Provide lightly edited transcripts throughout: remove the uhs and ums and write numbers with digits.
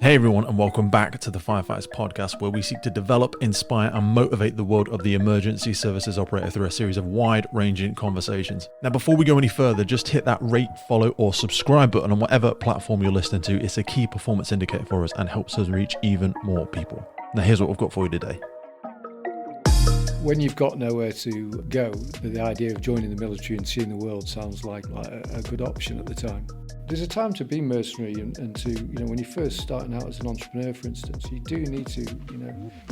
Hey everyone, and welcome back to the Firefighters Podcast, where we seek to develop, inspire, and motivate the world of the emergency services operator through a series of wide-ranging conversations. Now, before we go any further, just hit that rate, follow, or subscribe button on whatever platform you're listening to. It's a key performance indicator for us and helps us reach even more people. Now, here's what we've got for you today. When you've got nowhere to go, the idea of joining the military and seeing the world sounds like a good option at the time. There's a time to be mercenary and to, when you're first starting out as an entrepreneur, for instance, you do need to,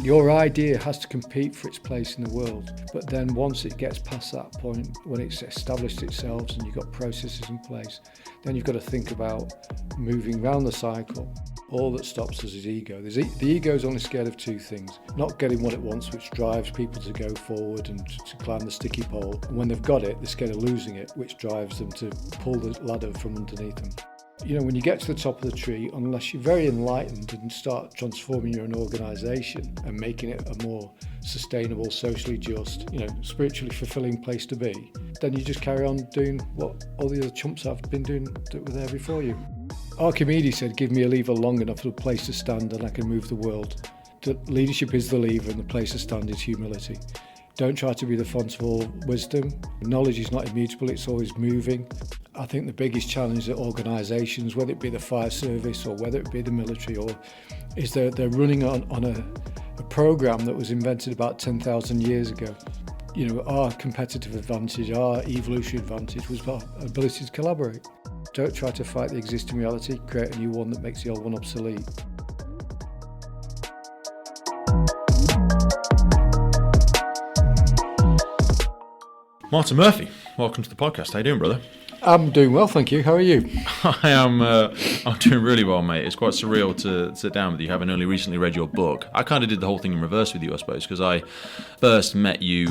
your idea has to compete for its place in the world. But then once it gets past that point, when it's established itself and you've got processes in place, then you've got to think about moving around the cycle. All that stops us is ego. The ego is only scared of two things: not getting what it wants, which drives people to go forward and to climb the sticky pole. And when they've got it, they're scared of losing it, which drives them to pull the ladder from underneath them. When you get to the top of the tree, unless you're very enlightened and start transforming your own organisation and making it a more sustainable, socially just, spiritually fulfilling place to be, then you just carry on doing what all the other chumps have been doing that were there before you. Archimedes said, give me a lever long enough for a place to stand and I can move the world. Leadership is the lever and the place to stand is humility. Don't try to be the font of all wisdom. Knowledge is not immutable, it's always moving. I think the biggest challenge that organisations, whether it be the fire service or whether it be the military, is they're running on a programme that was invented about 10,000 years ago. Our competitive advantage, our evolutionary advantage was our ability to collaborate. Don't try to fight the existing reality, create a new one that makes the old one obsolete. Martin Murphy, welcome to the podcast. How you doing, brother? I'm doing well, thank you. How are you? I'm doing really well, mate. It's quite surreal to sit down with you, having only recently read your book. I kind of did the whole thing in reverse with you, I suppose, because I first met you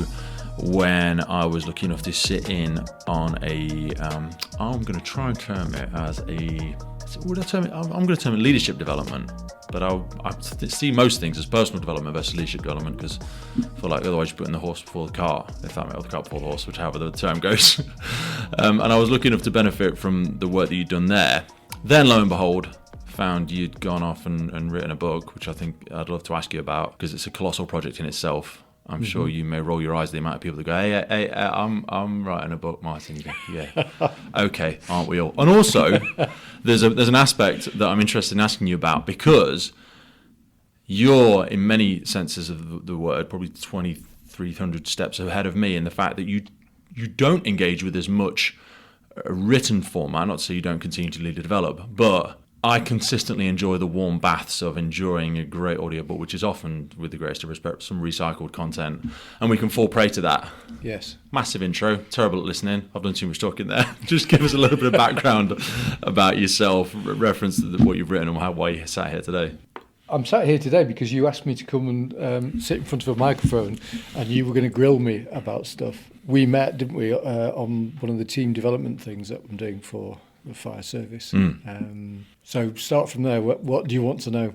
when I was lucky enough to sit in on I'm going to try and term it as I'm going to term it leadership development, but I see most things as personal development versus leadership development, because I feel like otherwise you're putting the horse before the cart, if that makes the cart before the horse, whichever the term goes. And I was lucky enough to benefit from the work that you'd done there. Then, lo and behold, found you'd gone off and written a book, which I think I'd love to ask you about, because it's a colossal project in itself. I'm sure you may roll your eyes at the amount of people that go, hey, I'm writing a book, Martin. You go, yeah, okay, aren't we all? And also, there's an aspect that I'm interested in asking you about, because you're, in many senses of the word, probably 2,300 steps ahead of me in the fact that you don't engage with as much written format, not to say you don't continue to lead and develop, but I consistently enjoy the warm baths of enjoying a great audiobook, which is often, with the greatest of respect, some recycled content, and we can fall prey to that. Yes. Massive intro, terrible at listening. I've done too much talking there. Just give us a little bit of background about yourself, reference to what you've written and why you sat here today. I'm sat here today because you asked me to come and sit in front of a microphone, and you were going to grill me about stuff. We met, didn't we, on one of the team development things that I'm doing for the fire service. So start from there. What do you want to know?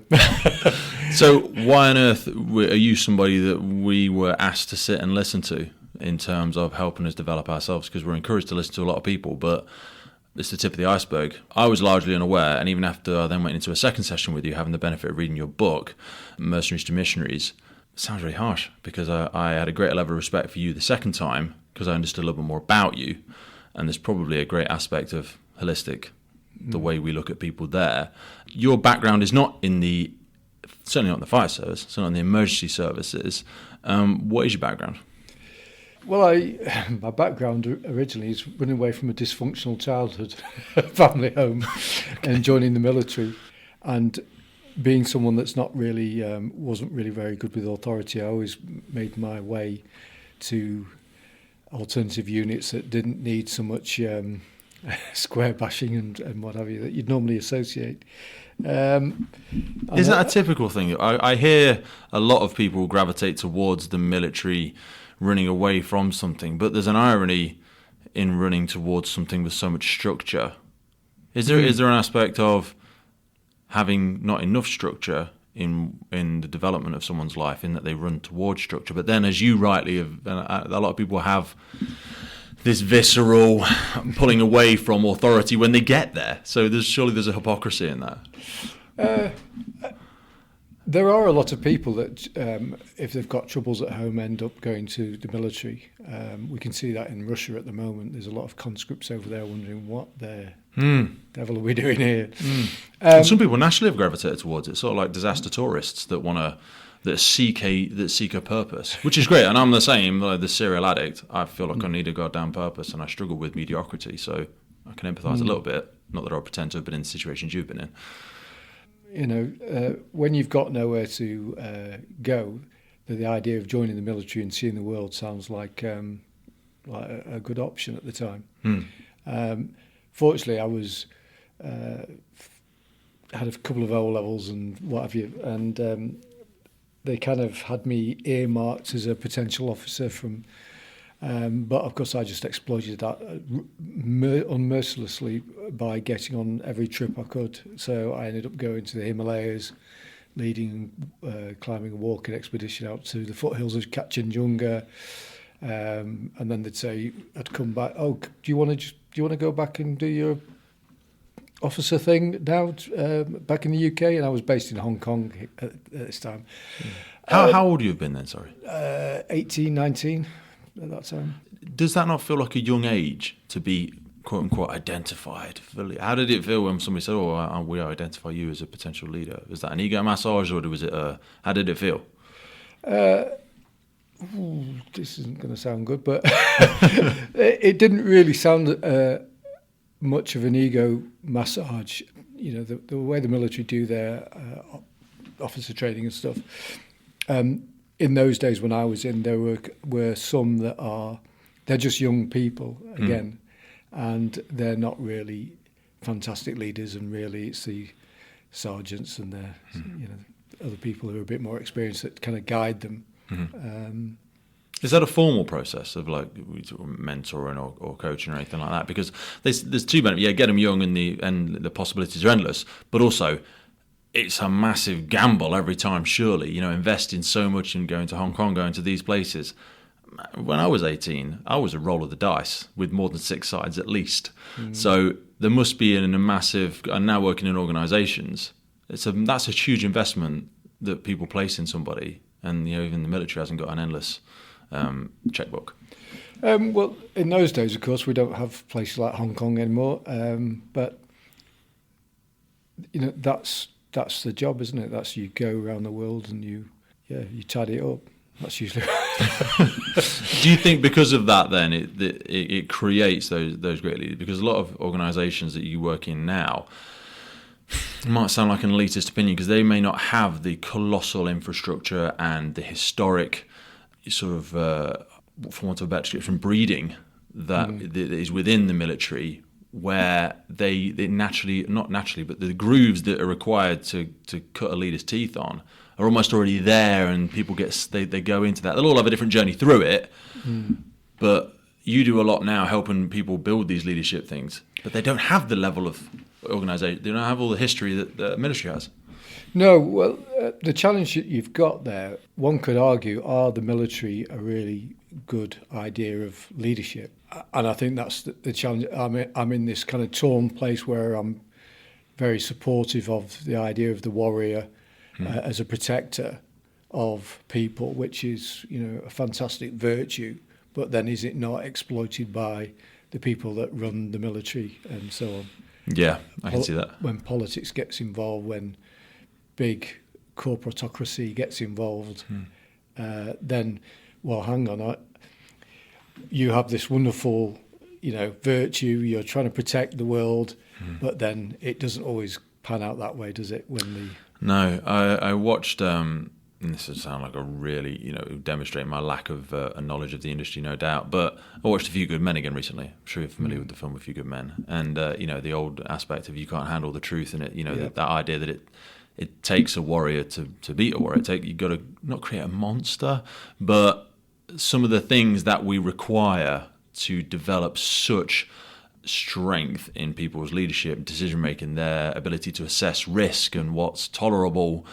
So why on earth are you somebody that we were asked to sit and listen to in terms of helping us develop ourselves? Because we're encouraged to listen to a lot of people, but it's the tip of the iceberg. I was largely unaware, and even after I then went into a second session with you, having the benefit of reading your book, Mercenaries to Missionaries, it sounds really harsh, because I had a greater level of respect for you the second time because I understood a little bit more about you, and there's probably a great aspect of holistic, the way we look at people there. Your background is not certainly not in the fire service, certainly not in the emergency services. What is your background? Well, my background originally is running away from a dysfunctional childhood, family home, and joining the military, and being someone that's not really, wasn't really very good with authority. I always made my way to alternative units that didn't need so much square bashing and what have you that you'd normally associate. Isn't that a typical thing? I hear a lot of people gravitate towards the military running away from something, but there's an irony in running towards something with so much structure. Is there an aspect of having not enough structure in the development of someone's life, in that they run towards structure, but then, as you rightly have, a lot of people have this visceral pulling away from authority when they get there. So surely there's a hypocrisy in that. There are a lot of people that, if they've got troubles at home, end up going to the military. We can see that in Russia at the moment. There's a lot of conscripts over there wondering what the devil are we doing here. And some people naturally have gravitated towards it, sort of like disaster tourists that seek a purpose, which is great. And I'm the same, like the serial addict. I feel like I need a goddamn purpose, and I struggle with mediocrity. So I can empathise a little bit. Not that I pretend to have been in the situations you've been in. You know, when you've got nowhere to go, the idea of joining the military and seeing the world sounds like a good option at the time. Fortunately, I was had a couple of O levels and what have you, and they kind of had me earmarked as a potential officer from. But of course, I just exploited that unmercilessly by getting on every trip I could. So I ended up going to the Himalayas, leading, climbing a walking expedition out to the foothills of Kanchenjunga, and then they'd say I'd come back. Oh, do you want to go back and do your officer thing now back in the UK? And I was based in Hong Kong at this time. How old have you been then? Sorry, 18, 19. At that time. Does that not feel like a young age to be quote unquote identified fully? How did it feel when somebody said, "Oh, we identify you as a potential leader"? Was that an ego massage, or was it? How did it feel? This isn't going to sound good, but it didn't really sound much of an ego massage. You know, the way the military do their officer training and stuff. In those days when I was in, there were some they're just young people again, and they're not really fantastic leaders, and really it's the sergeants and the other people who are a bit more experienced that kind of guide them. Is that a formal process of like mentoring or coaching or anything like that? Because there's two benefits. Yeah, get them young and the possibilities are endless, but also it's a massive gamble every time, surely, you know, investing so much in going to Hong Kong, going to these places. When I was 18, I was a roll of the dice with more than 6 sides at least. So there must be a massive, and now working in organisations, that's a huge investment that people place in somebody. And, you know, even the military hasn't got an endless checkbook. Well, in those days, of course, we don't have places like Hong Kong anymore. But, you know, that's the job, isn't it? That's you go around the world and you tidy it up. That's usually. Do you think because of that, then it creates those great leaders? Because a lot of organisations that you work in now, it might sound like an elitist opinion, because they may not have the colossal infrastructure and the historic sort of, for want of a better description, breeding that is within the military, where they naturally, not naturally, but the grooves that are required to cut a leader's teeth on are almost already there, and people they go into that. They'll all have a different journey through it, but you do a lot now helping people build these leadership things, but they don't have the level of organisation, they don't have all the history that the military has. No, well, the challenge that you've got there, one could argue, are the military a really good idea of leadership? And I think that's the challenge. I'm in this kind of torn place where I'm very supportive of the idea of the warrior as a protector of people, which is, you know, a fantastic virtue. But then is it not exploited by the people that run the military and so on? Yeah, I can see that. When politics gets involved, when big corporatocracy gets involved, then, well, hang on, you have this wonderful, you know, virtue, you're trying to protect the world, but then it doesn't always pan out that way, does it? No, I watched, and this would sound like a really, you know, demonstrate my lack of knowledge of the industry, no doubt, but I watched A Few Good Men again recently. I'm sure you're familiar with the film A Few Good Men, and, you know, the old aspect of you can't handle the truth in it, you know, that idea that it takes a warrior to beat a warrior. You've got to not create a monster, but some of the things that we require to develop such strength in people's leadership, decision making, their ability to assess risk and what's tolerable,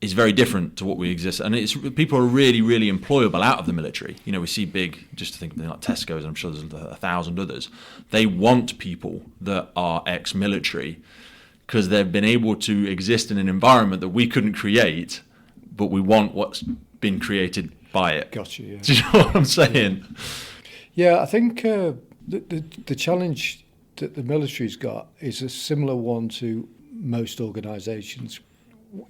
is very different to what we exist. And people are really, really employable out of the military. You know, we see just to think of like Tesco's, and I'm sure there's 1,000 others. They want people that are ex-military because they've been able to exist in an environment that we couldn't create, but we want what's been created by it. Gotcha, yeah. Do you know what I'm saying? Yeah, I think the challenge that the military's got is a similar one to most organisations.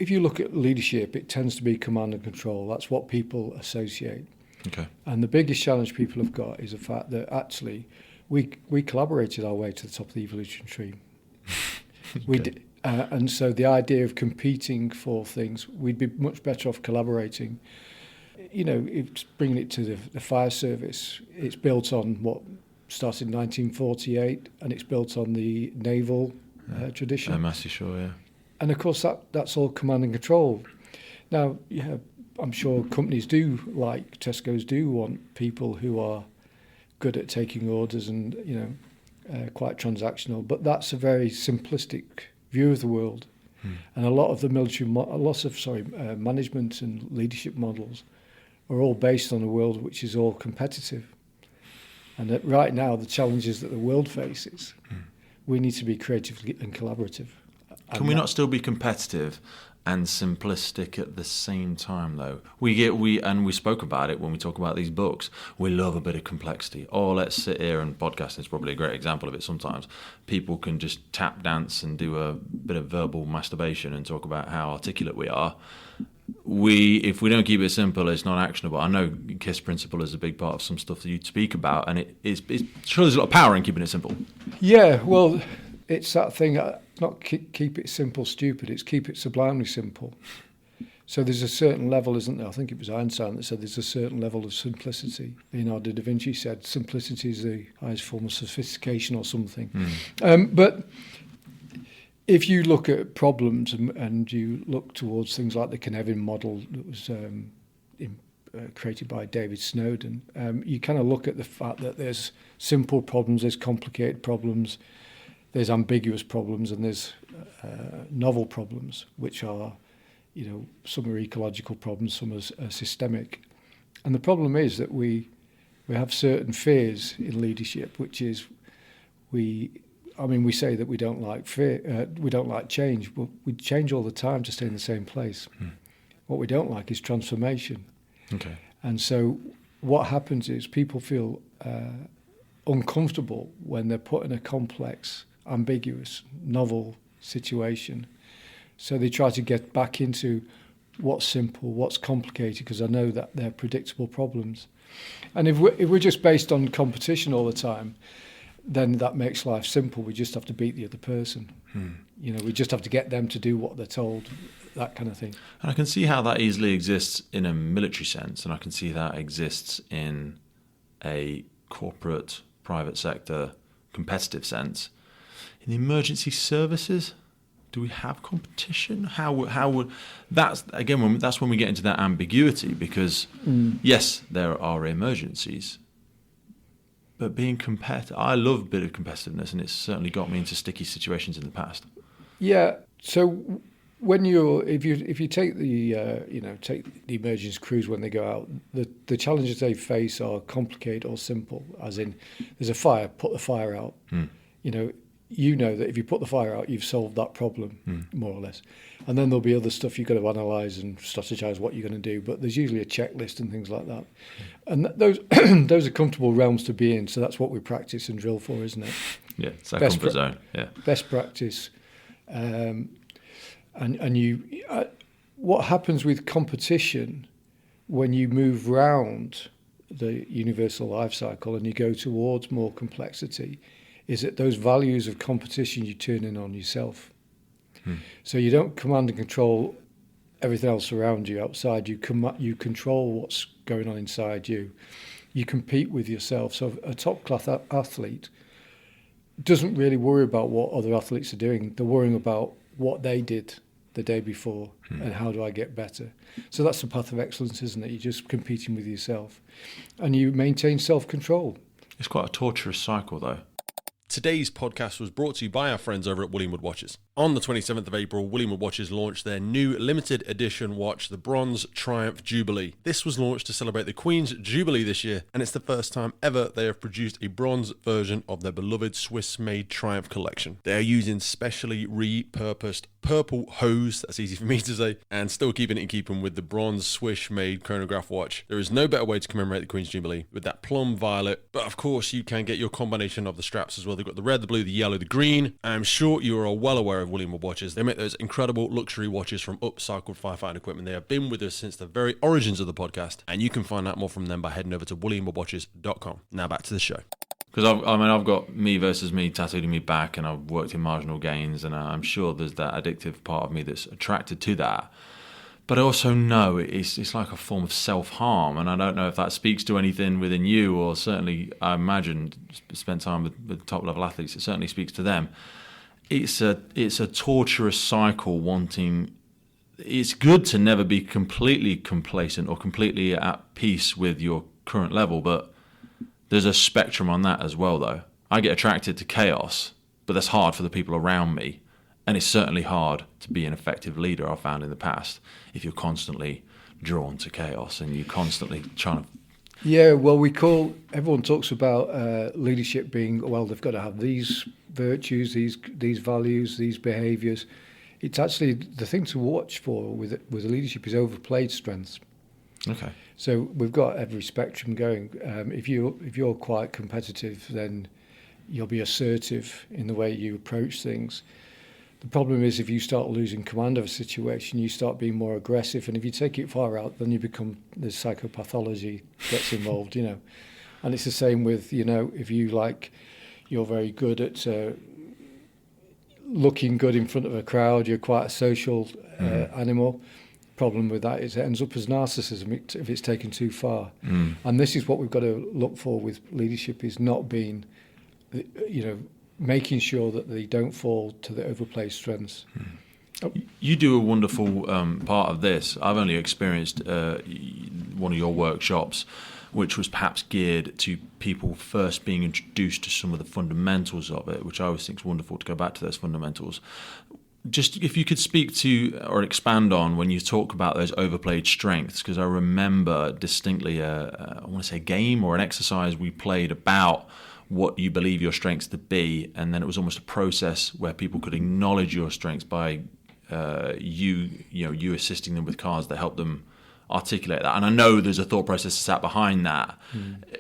If you look at leadership, it tends to be command and control. That's what people associate. Okay. And the biggest challenge people have got is the fact that actually we collaborated our way to the top of the evolution tree. Okay. We did, and so the idea of competing for things, we'd be much better off collaborating. You know, it's bringing it to the fire service. It's built on what started in 1948, and it's built on the naval tradition. Massey Shore, yeah. And of course, that's all command and control. Now, yeah, I'm sure companies do, like Tesco's, do want people who are good at taking orders and, you know, quite transactional. But that's a very simplistic view of the world. And a lot of the military, management and leadership models are all based on a world which is all competitive. And that right now, the challenges that the world faces, we need to be creative and collaborative. Can we not still be competitive and simplistic at the same time, though? We spoke about it when we talk about these books. We love a bit of complexity. Oh, let's sit here and podcast is probably a great example of it sometimes. People can just tap dance and do a bit of verbal masturbation and talk about how articulate we are. If we don't keep it simple, it's not actionable. I know KISS principle is a big part of some stuff that you speak about, and it sure there's a lot of power in keeping it simple. Yeah, well, it's that thing, not keep it simple, stupid, it's keep it sublimely simple. So there's a certain level, isn't there? I think it was Einstein that said there's a certain level of simplicity. Leonardo da Vinci said simplicity is the highest form of sophistication or something. But if you look at problems and you look towards things like the Cynefin model that was created by David Snowden, you kind of look at the fact that there's simple problems, there's complicated problems, there's ambiguous problems, and there's novel problems, which are, you know, some are ecological problems, some are systemic. And the problem is that we have certain fears in leadership, which is we say that we don't like fear, we don't like change, but we change all the time to stay in the same place. What we don't like is transformation. Okay. And so what happens is people feel uncomfortable when they're put in a complex, ambiguous, novel situation. So they try to get back into what's simple, what's complicated, because I know that they're predictable problems. And if we're just based on competition all the time, then that makes life simple. We just have to beat the other person. You know, we just have to get them to do what they're told, that kind of thing. And I can see how that easily exists in a military sense, and I can see that exists in a corporate, private sector, competitive sense. In the emergency services, do we have competition? How would that's again? That's when we get into that ambiguity, because yes, there are emergencies. But being competitive, I love a bit of competitiveness, and it's certainly got me into sticky situations in the past. Yeah. So when if you take take the emergency crews when they go out, the challenges they face are complicated or simple. As in, there's a fire, put the fire out. You know that if you put the fire out, you've solved that problem, more or less. And then there'll be other stuff you've got to analyse and strategise what you're going to do. But there's usually a checklist and things like that. And those those are comfortable realms to be in. So that's what we practice and drill for, isn't it? Yeah, it's that comfort zone. Yeah, best practice. What happens with competition when you move round the universal life cycle and you go towards more complexity is that those values of competition you turn in on yourself. So you don't command and control everything else around you outside. You control what's going on inside you. You compete with yourself. So a top-class athlete doesn't really worry about what other athletes are doing. They're worrying about what they did the day before and how do I get better. So that's the path of excellence, isn't it? You're just competing with yourself. And you maintain self-control. It's quite a torturous cycle, though. Today's podcast was brought to you by our friends over at Willingwood Watches. On the 27th of April, William Wood Watches launched their new limited edition watch, the Bronze Triumph Jubilee. This was launched to celebrate the Queen's Jubilee this year, and it's the first time ever they have produced a bronze version of their beloved Swiss-made Triumph collection. They are using specially repurposed purple hose, that's easy for me to say, and still keeping it in keeping with the bronze Swiss-made chronograph watch. There is no better way to commemorate the Queen's Jubilee with that plum violet, but of course you can get your combination of the straps as well. They've got the red, the blue, the yellow, the green. I'm sure you are all well aware of William Wood Watches. They make those incredible luxury watches from upcycled firefighting equipment. They have been with us since the very origins of the podcast, and you can find out more from them by heading over to williamwoodwatches.com. Now back to the show. Because I've got me versus me tattooed in me back, and I've worked in marginal gains, and I'm sure there's that addictive part of me that's attracted to that. But I also know it's like a form of self-harm, and I don't know if that speaks to anything within you, or certainly I imagine spent time with top-level athletes, it certainly speaks to them. It's a torturous cycle wanting... It's good to never be completely complacent or completely at peace with your current level, but there's a spectrum on that as well, though. I get attracted to chaos, but that's hard for the people around me. And it's certainly hard to be an effective leader, I've found in the past, if you're constantly drawn to chaos and you're constantly trying to... Yeah, well, everyone talks about leadership being, well, they've got to have these virtues, these values, these behaviours. It's actually the thing to watch for with leadership is overplayed strengths. Okay. So we've got every spectrum going. If you're quite competitive, then you'll be assertive in the way you approach things. The problem is if you start losing command of a situation, you start being more aggressive, and if you take it far out, then you become the psychopathology gets involved, And it's the same with, if you're very good at looking good in front of a crowd, you're quite a social animal. Problem with that is it ends up as narcissism if it's taken too far. And this is what we've got to look for with leadership, is not being, making sure that they don't fall to the overplayed strengths. You do a wonderful part of this. I've only experienced one of your workshops, which was perhaps geared to people first being introduced to some of the fundamentals of it, which I always think is wonderful to go back to those fundamentals. Just if you could speak to or expand on when you talk about those overplayed strengths, because I remember distinctly I want to say a game or an exercise we played about what you believe your strengths to be, and then it was almost a process where people could acknowledge your strengths by you assisting them with cards that help them articulate that. And I know there's a thought process sat behind that.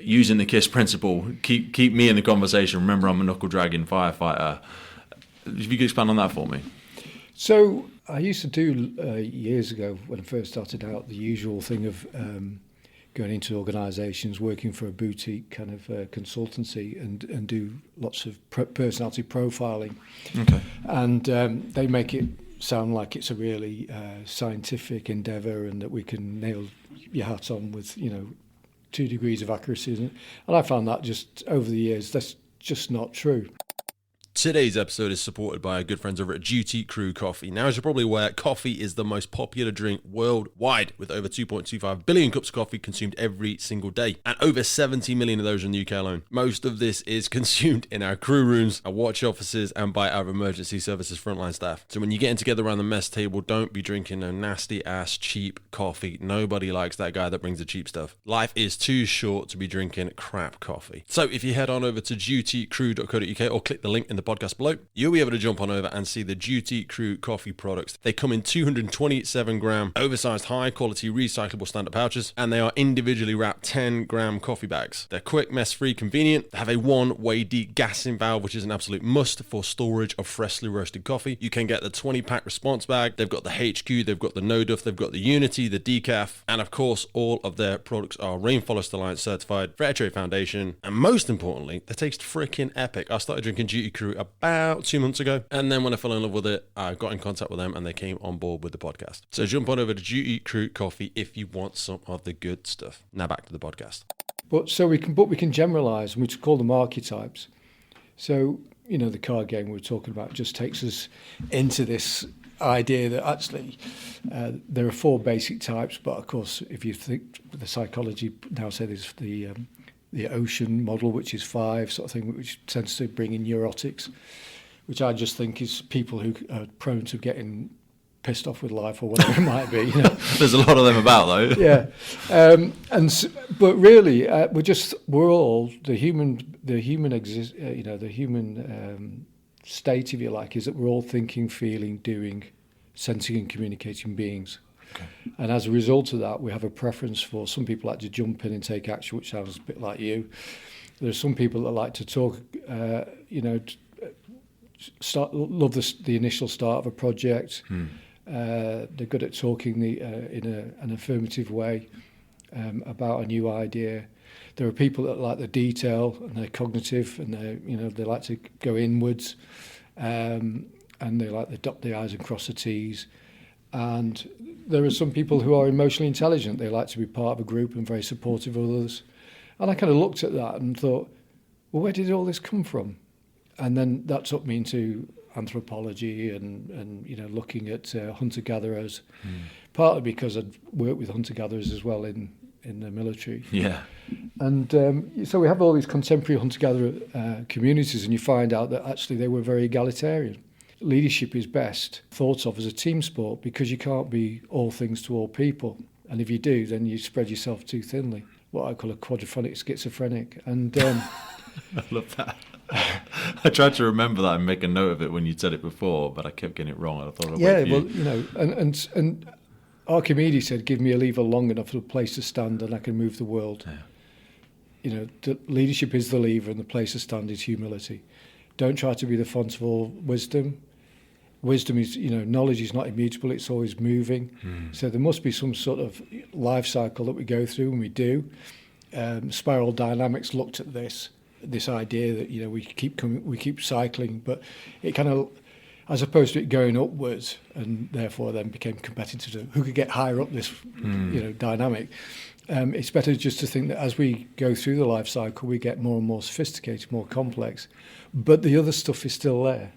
Using the KISS principle, keep me in the conversation. Remember, I'm a knuckle dragging firefighter. If you could expand on that for me. So I used to do years ago when I first started out the usual thing of going into organisations, working for a boutique kind of consultancy, and do lots of personality profiling. Okay. And they make it sound like it's a really scientific endeavour and that we can nail your hat on with 2 degrees of accuracy. And I found that just over the years that's just not true. Today's episode is supported by our good friends over at Duty Crew Coffee. Now, as you're probably aware, coffee is the most popular drink worldwide, with over 2.25 billion cups of coffee consumed every single day, and over 70 million of those in the UK alone. Most of this is consumed in our crew rooms, our watch offices, and by our emergency services frontline staff. So when you're getting together around the mess table, don't be drinking no nasty-ass cheap coffee. Nobody likes that guy that brings the cheap stuff. Life is too short to be drinking crap coffee. So if you head on over to dutycrew.co.uk or click the link in the podcast below, you'll be able to jump on over and see the Duty Crew coffee products. They come in 227 gram oversized high quality recyclable standard pouches, and they are individually wrapped 10 gram coffee bags. They're quick, mess free, convenient. They have a one-way degassing valve, which is an absolute must for storage of freshly roasted coffee. You can get the 20-pack response bag. They've got the HQ, they've got the No Duff, they've got the Unity, the Decaf, and of course all of their products are Rainforest Alliance certified, Fair Trade Foundation, and most importantly, they taste freaking epic. I started drinking Duty Crew about 2 months ago, and then when I fell in love with it, I got in contact with them and they came on board with the podcast. So jump on over to Duty Crew Coffee if you want some of the good stuff. Now back to the podcast. But we can generalize, and we call them archetypes. So the card game we were talking about just takes us into this idea that actually there are 4 basic types, but of course if you think the psychology now say there's the ocean model, which is 5 sort of thing, which tends to bring in neurotics. which I just think is people who are prone to getting pissed off with life or whatever it might be. You know? There's a lot of them about, though. Yeah, but really, we're all the human state, if you like, is that we're all thinking, feeling, doing, sensing, and communicating beings. Okay. And as a result of that, we have a preference for some people like to jump in and take action, which sounds a bit like you. There's some people that like to talk, love the initial start of a project. They're good at talking in an affirmative way about a new idea. There are people that like the detail and they're cognitive and they like to go inwards, and they like to dot the I's and cross the T's. And there are some people who are emotionally intelligent. They like to be part of a group and very supportive of others. And I kind of looked at that and thought, well, where did all this come from? And then that took me into anthropology and looking at hunter-gatherers, partly because I'd worked with hunter-gatherers as well in the military. Yeah. And so we have all these contemporary hunter-gatherer communities, and you find out that actually they were very egalitarian. Leadership is best thought of as a team sport because you can't be all things to all people. And if you do, then you spread yourself too thinly, what I call a quadraphonic schizophrenic. And I love that. I tried to remember that and make a note of it when you said it before, but I kept getting it wrong. I thought I'd wait for you. And Archimedes said, give me a lever long enough for a place to stand and I can move the world. Yeah. The leadership is the lever and the place to stand is humility. Don't try to be the font of all wisdom. Wisdom is, knowledge is not immutable, it's always moving. So there must be some sort of life cycle that we go through, and we do. Spiral dynamics looked at this idea that, we keep cycling, but it kind of, as opposed to it going upwards and therefore then became competitive, who could get higher up this, dynamic. It's better just to think that as we go through the life cycle, we get more and more sophisticated, more complex, but the other stuff is still there.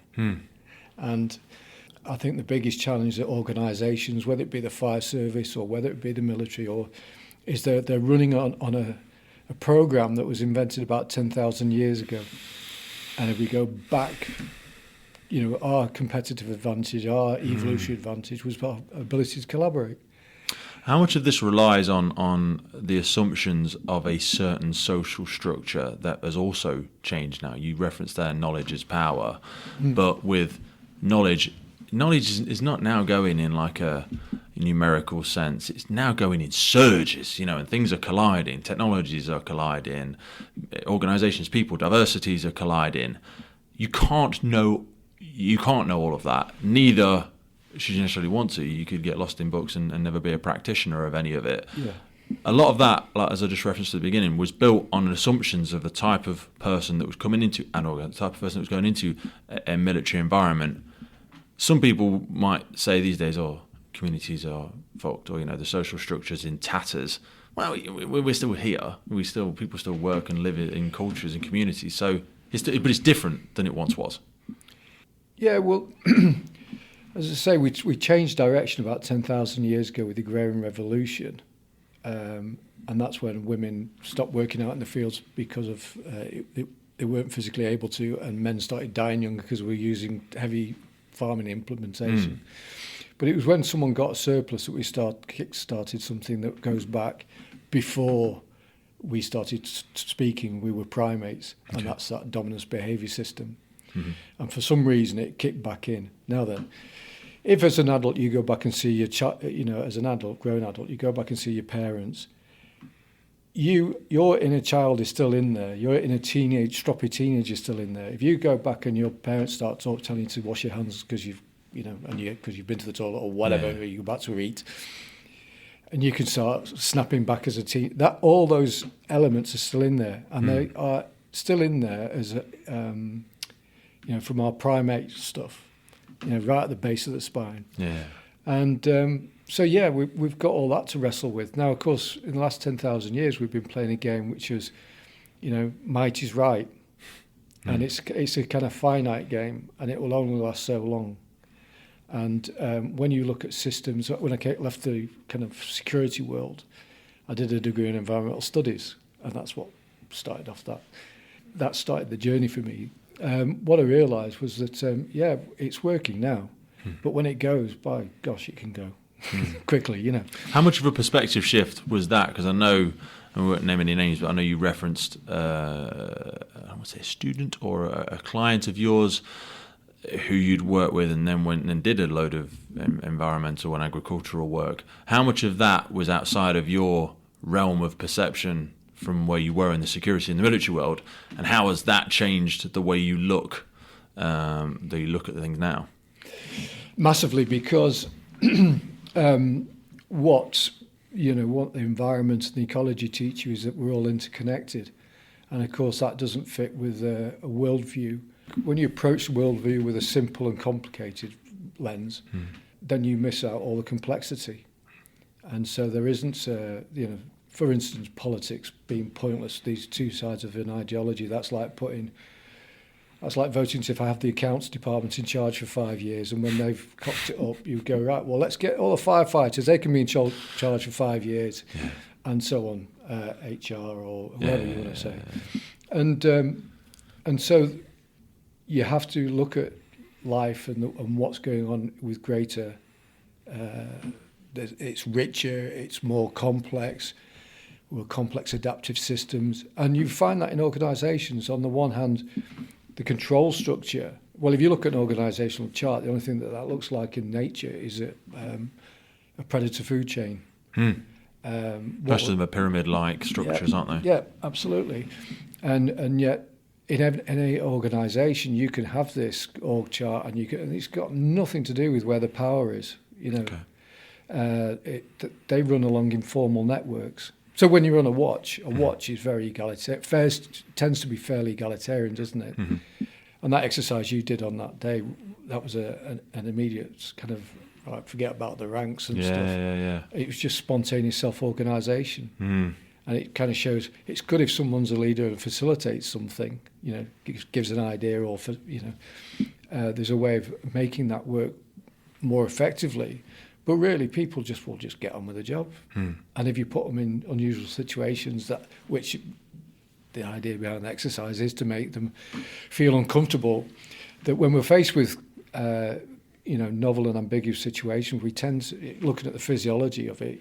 And I think the biggest challenge that organisations, whether it be the fire service or whether it be the military, is they're running on a programme that was invented about 10,000 years ago. And if we go back, our competitive advantage, our evolutionary advantage was our ability to collaborate. How much of this relies on the assumptions of a certain social structure that has also changed now? You referenced there knowledge is power, but with knowledge is not now going in like a numerical sense. It's now going in surges, and things are colliding. Technologies are colliding. Organizations, people, diversities are colliding. You can't know all of that. Neither should you necessarily want to. You could get lost in books and never be a practitioner of any of it. Yeah. A lot of that, like as I just referenced at the beginning, was built on assumptions of the type of person that was coming into an organ, the type of person that was going into a military environment. Some people might say these days, communities are fucked, or the social structure's in tatters. Well, we're still here. People still work and live in cultures and communities. So, but it's different than it once was. Yeah, well, as I say, we changed direction about 10,000 years ago with the Agrarian Revolution, and that's when women stopped working out in the fields because of they weren't physically able to, and men started dying young because we were using heavy farming implementation. But it was when someone got a surplus that we kick-started something that goes back before we started speaking. We were primates, and that's that dominance behaviour system. And for some reason, it kicked back in. Now then, if as an adult you go back and see your child, as an adult, grown adult, you go back and see your parents, your inner child is still in there. Your inner stroppy teenage is still in there. If you go back and your parents start telling you to wash your hands because you've been to the toilet or whatever, or you're about to eat, and you can start snapping back as a teen. That all those elements are still in there, and they are still in there as from our primate stuff, right at the base of the spine. Yeah. And we've got all that to wrestle with. Now, of course, in the last 10,000 years, we've been playing a game which is, might is right. And it's a kind of finite game, and it will only last so long. And when you look at systems, when I left the kind of security world, I did a degree in environmental studies, and that's what started off that. That started the journey for me. what I realised was that, it's working now. But when it goes, by gosh, it can go quickly, you know. How much of a perspective shift was that? Because I know, I won't name any names, but I know you referenced, I want to say a student or a client of yours who you'd worked with and then went and did a load of environmental and agricultural work. How much of that was outside of your realm of perception from where you were in the security and the military world, and how has that changed the way you look at the things now? Massively, because what the environment and the ecology teach you is that we're all interconnected, and of course that doesn't fit with a worldview. When you approach the worldview with a simple and complicated lens, then you miss out all the complexity. And so there isn't, for instance, politics being pointless, these two sides of an ideology. That's like voting if I have the accounts department in charge for 5 years, and when they've cocked it up, you go, right, well, let's get all the firefighters, they can be in charge for 5 years, and so on, HR or whatever you want to say. And so you have to look at life and what's going on with greater, it's richer, it's more complex, with complex adaptive systems. And you find that in organisations, on the one hand, the control structure. Well, if you look at an organisational chart, the only thing that looks like in nature is a predator food chain. Most of them are pyramid-like structures, aren't they? Yeah, absolutely. And yet, in any organisation, you can have this org chart, and it's got nothing to do with where the power is. They run along informal networks. So when you run a watch is very egalitarian. Fairs tends to be fairly egalitarian, doesn't it? Mm-hmm. And that exercise you did on that day, that was an immediate kind of, right, forget about the ranks and stuff. Yeah. It was just spontaneous self-organisation. And it kind of shows it's good if someone's a leader and facilitates something, gives an idea, or there's a way of making that work more effectively. But really, people will just get on with the job. And if you put them in unusual situations, which the idea behind the exercise is to make them feel uncomfortable, that when we're faced with novel and ambiguous situations, we tend to, looking at the physiology of it,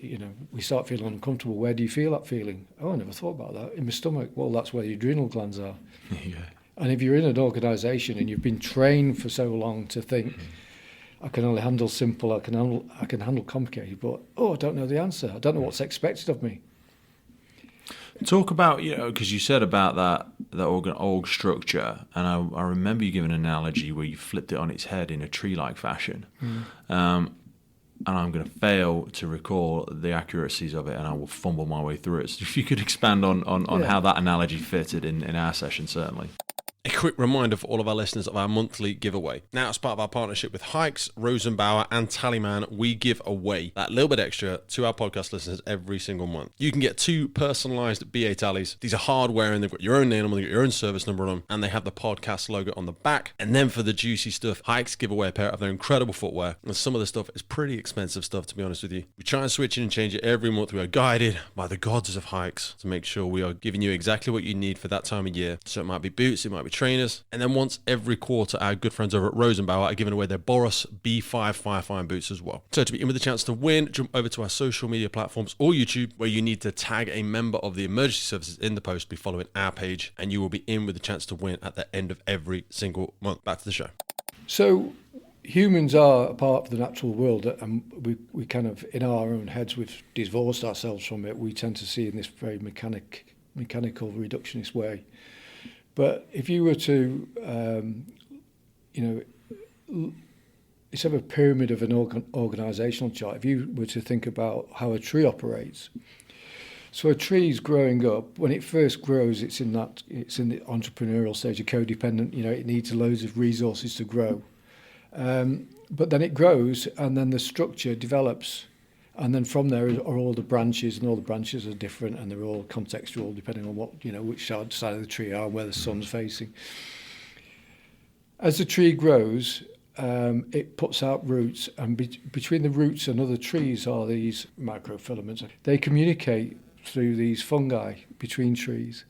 we start feeling uncomfortable. Where do you feel that feeling? Oh, I never thought about that. In my stomach. Well, that's where the adrenal glands are. Yeah. And if you're in an organisation and you've been trained for so long to think, I can only handle simple, I can handle complicated, but I don't know the answer. I don't know what's expected of me. Talk about, because you said about that org structure, and I remember you giving an analogy where you flipped it on its head in a tree-like fashion. And I'm going to fail to recall the accuracies of it, and I will fumble my way through it. So if you could expand on how that analogy fitted in our session, certainly. A quick reminder for all of our listeners of our monthly giveaway. Now, as part of our partnership with Hikes, Rosenbauer and Tallyman, we give away that little bit extra to our podcast listeners every single month. You can get 2 personalized BA tallies. These are hardware, and they've got your own name on them, they've got your own service number on them, and they have the podcast logo on the back. And then for the juicy stuff, Hikes give away a pair of their incredible footwear. And some of the stuff is pretty expensive stuff, to be honest with you. We try and switch it and change it every month. We are guided by the gods of Hikes to make sure we are giving you exactly what you need for that time of year. So it might be boots, it might be trainers, and then once every quarter our good friends over at Rosenbauer are giving away their Boros B5 Firefine boots as well. So to be in with a chance to win, jump over to our social media platforms or YouTube, where you need to tag a member of the emergency services in the post, be following our page, and you will be in with a chance to win at the end of every single month. Back to the show. So humans are a part of the natural world, and we kind of, in our own heads, we've divorced ourselves from it. We tend to see in this very mechanical reductionist way. But if you were to, it's of a pyramid of an organisational chart. If you were to think about how a tree operates, so a tree is growing up. When it first grows, it's in the entrepreneurial stage, a codependent. It needs loads of resources to grow, but then it grows, and then the structure develops. And then from there are all the branches, and all the branches are different, and they're all contextual depending on what, which side of the tree are, where the sun's facing. As the tree grows, it puts out roots, and between the roots and other trees are these microfilaments. They communicate through these fungi between trees.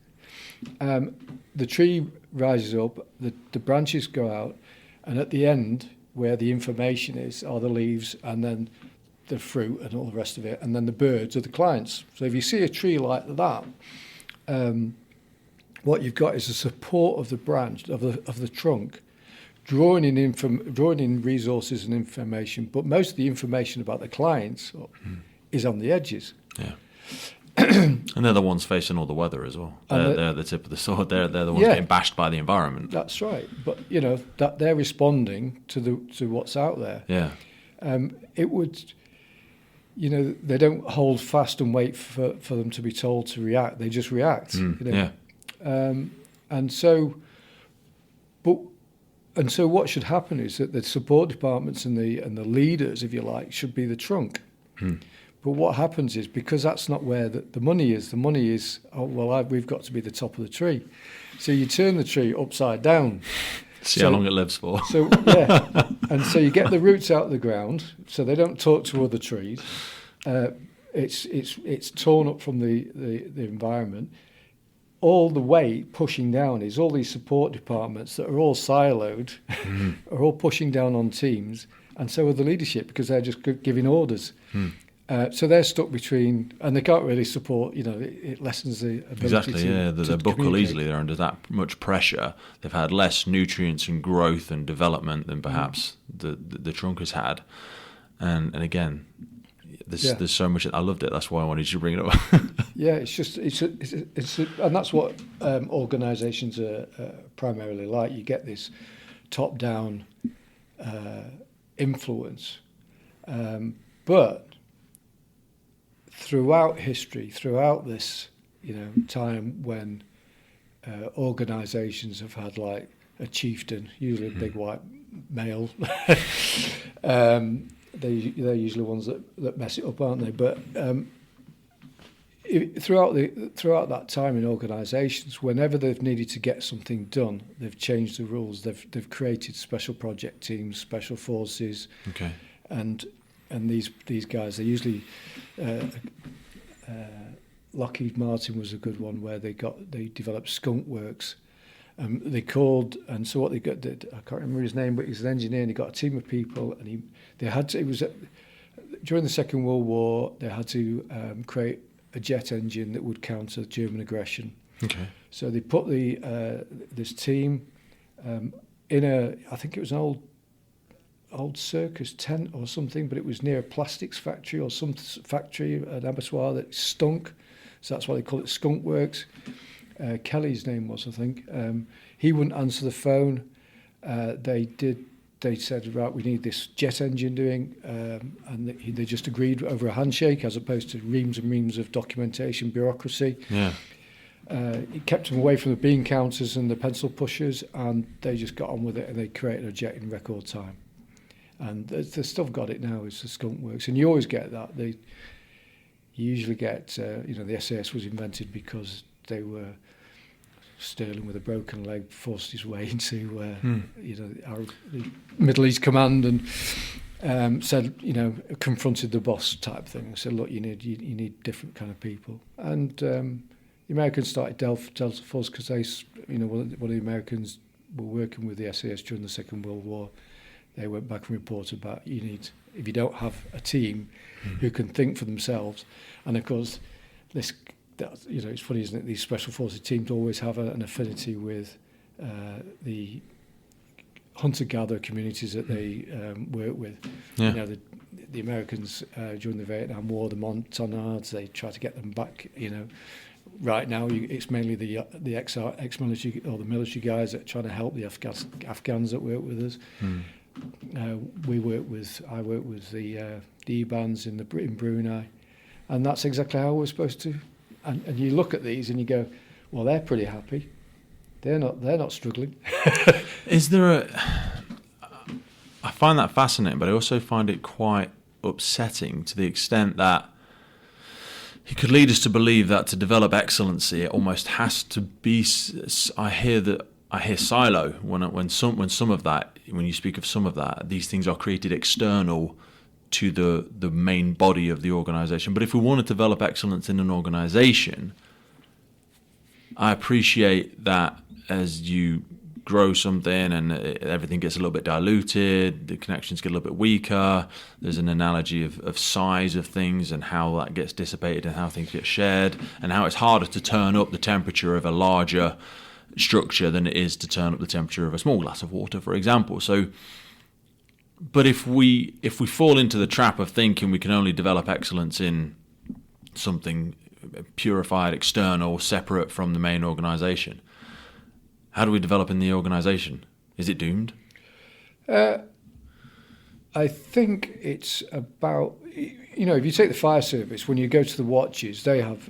The tree rises up, the branches go out, and at the end, where the information is, are the leaves, and then the fruit and all the rest of it, and then the birds are the clients. So if you see a tree like that, what you've got is the support of the branch, of the trunk, drawing in resources and information, but most of the information about the clients is on the edges. Yeah. And they're the ones facing all the weather as well. They're the tip of the sword. They're the ones getting bashed by the environment. That's right. But that they're responding to what's out there. Yeah. It would, they don't hold fast and wait for them to be told to react. They just react. Yeah. And so what should happen is that the support departments and the leaders, if you like, should be the trunk. But what happens is, because that's not where the money is, we've got to be the top of the tree. So you turn the tree upside down. See how long it lives for. So and so you get the roots out of the ground, so they don't talk to other trees. It's torn up from the environment. All the weight pushing down is all these support departments that are all siloed, are all pushing down on teams, and so are the leadership, because they're just giving orders. So they're stuck between, and they can't really support. It lessens the ability exactly. to They buckle easily. They're under that much pressure. They've had less nutrients and growth and development than perhaps the trunk has had. And again, there's so much. I loved it. That's why I wanted you to bring it up. Yeah, and that's what organisations are primarily like. You get this top-down influence, but throughout history, throughout this, time when organisations have had like a chieftain, usually a big white male, they're usually ones that mess it up, aren't they? But throughout that time in organisations, whenever they've needed to get something done, they've changed the rules. They've created special project teams, special forces, and these guys, they usually Lockheed Martin was a good one, where they developed skunk works. They called, and so what they got did, I can't remember his name, but he's an engineer, and he got a team of people, and during the Second World War, they had to create a jet engine that would counter German aggression. So they put this team in I think it was an old circus tent or something, but it was near a plastics factory or some factory, an abattoir that stunk, so that's why they call it skunk works. Kelly's name was, I think. He wouldn't answer the phone. They said, right, we need this jet engine doing, and they just agreed over a handshake, as opposed to reams and reams of documentation, bureaucracy. It kept them away from the bean counters and the pencil pushers, and they just got on with it, and they created a jet in record time. And they've still got it now, it's the skunk works. And you always get that. You usually get, the SAS was invented because they were Sterling with a broken leg forced his way into the Middle East Command, and said, confronted the boss type thing. Said, look, you need different kind of people. And the Americans started Delta Force because one of the Americans were working with the SAS during the Second World War. They went back and reported about if you don't have a team who can think for themselves, and of course it's funny, isn't it? These special forces teams always have an affinity with the hunter-gatherer communities that they work with. The Americans during the Vietnam War, the Montagnards, they try to get them back. Right now it's mainly the ex-military or the military guys that are trying to help the Afghans that work with us. I work with the E-bands in Brunei, and that's exactly how we're supposed to. And you look at these and you go, well, they're pretty happy. They're not struggling. Is there I find that fascinating, but I also find it quite upsetting to the extent that it could lead us to believe that to develop excellency, it almost has to be. I hear silo when some of that, when you speak of some of that, these things are created external to the main body of the organisation. But if we want to develop excellence in an organisation, I appreciate that as you grow something and everything gets a little bit diluted, the connections get a little bit weaker. There's an analogy of size of things and how that gets dissipated and how things get shared, and how it's harder to turn up the temperature of a larger structure than it is to turn up the temperature of a small glass of water, for example. So, but if we fall into the trap of thinking we can only develop excellence in something purified, external, separate from the main organisation, how do we develop in the organisation? Is it doomed? I think it's about, if you take the fire service, when you go to the watches, they have,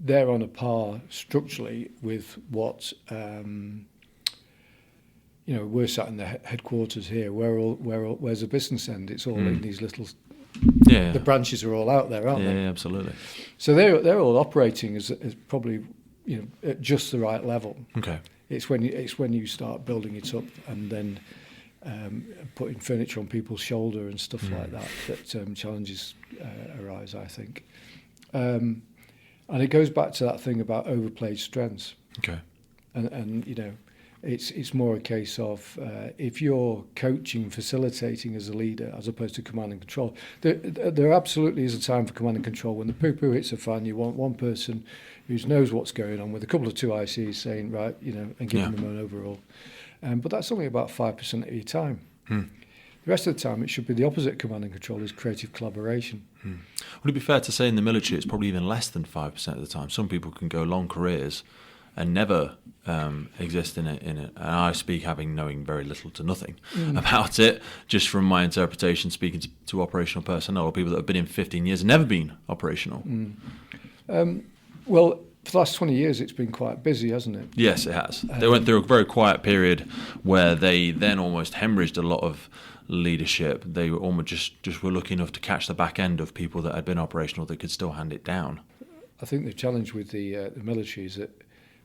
they're on a par structurally with what, we're sat in the headquarters here. Where's the business end? It's all in these little. Yeah. The branches are all out there, aren't they? Yeah, absolutely. So they're all operating as probably at just the right level. Okay. It's when you start building it up and then putting furniture on people's shoulder and stuff like that challenges arise, I think. And it goes back to that thing about overplayed strengths. Okay. And it's more a case of if you're coaching, facilitating as a leader as opposed to command and control. There absolutely is a time for command and control. When the poo-poo hits a fan, you want one person who knows what's going on with a couple of 2 ICs saying, right, and giving them an overall. But that's only about 5% of your time. The rest of the time, it should be the opposite. Command and control is creative collaboration. Would it be fair to say in the military it's probably even less than 5% of the time? Some people can go long careers and never exist in it. And I speak knowing very little to nothing about it, just from my interpretation, speaking to operational personnel or people that have been in 15 years and never been operational. Well, for the last 20 years, it's been quite busy, hasn't it? Yes, it has. They went through a very quiet period where they then almost hemorrhaged a lot of leadership. They were almost just were lucky enough to catch the back end of people that had been operational that could still hand it down. I think the challenge with the military is that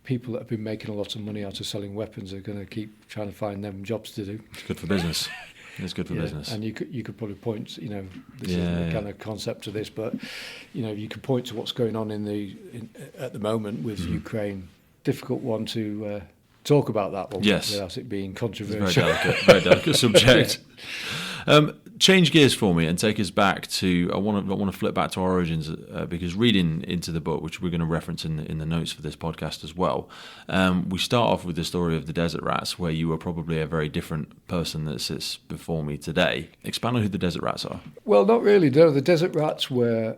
people that have been making a lot of money out of selling weapons are going to keep trying to find them jobs to do. It's good for business. It's good for business. And you could probably point, this isn't the kind of concept to this, but you could point to what's going on at the moment with Ukraine. Difficult one to talk about that one without it being controversial. It's very delicate subject. Change gears for me and take us back to. I want to flip back to our origins because reading into the book, which we're going to reference in the notes for this podcast as well, we start off with the story of the desert rats, where you were probably a very different person that sits before me today. Expand on who the desert rats are. Well, not really. No, the desert rats were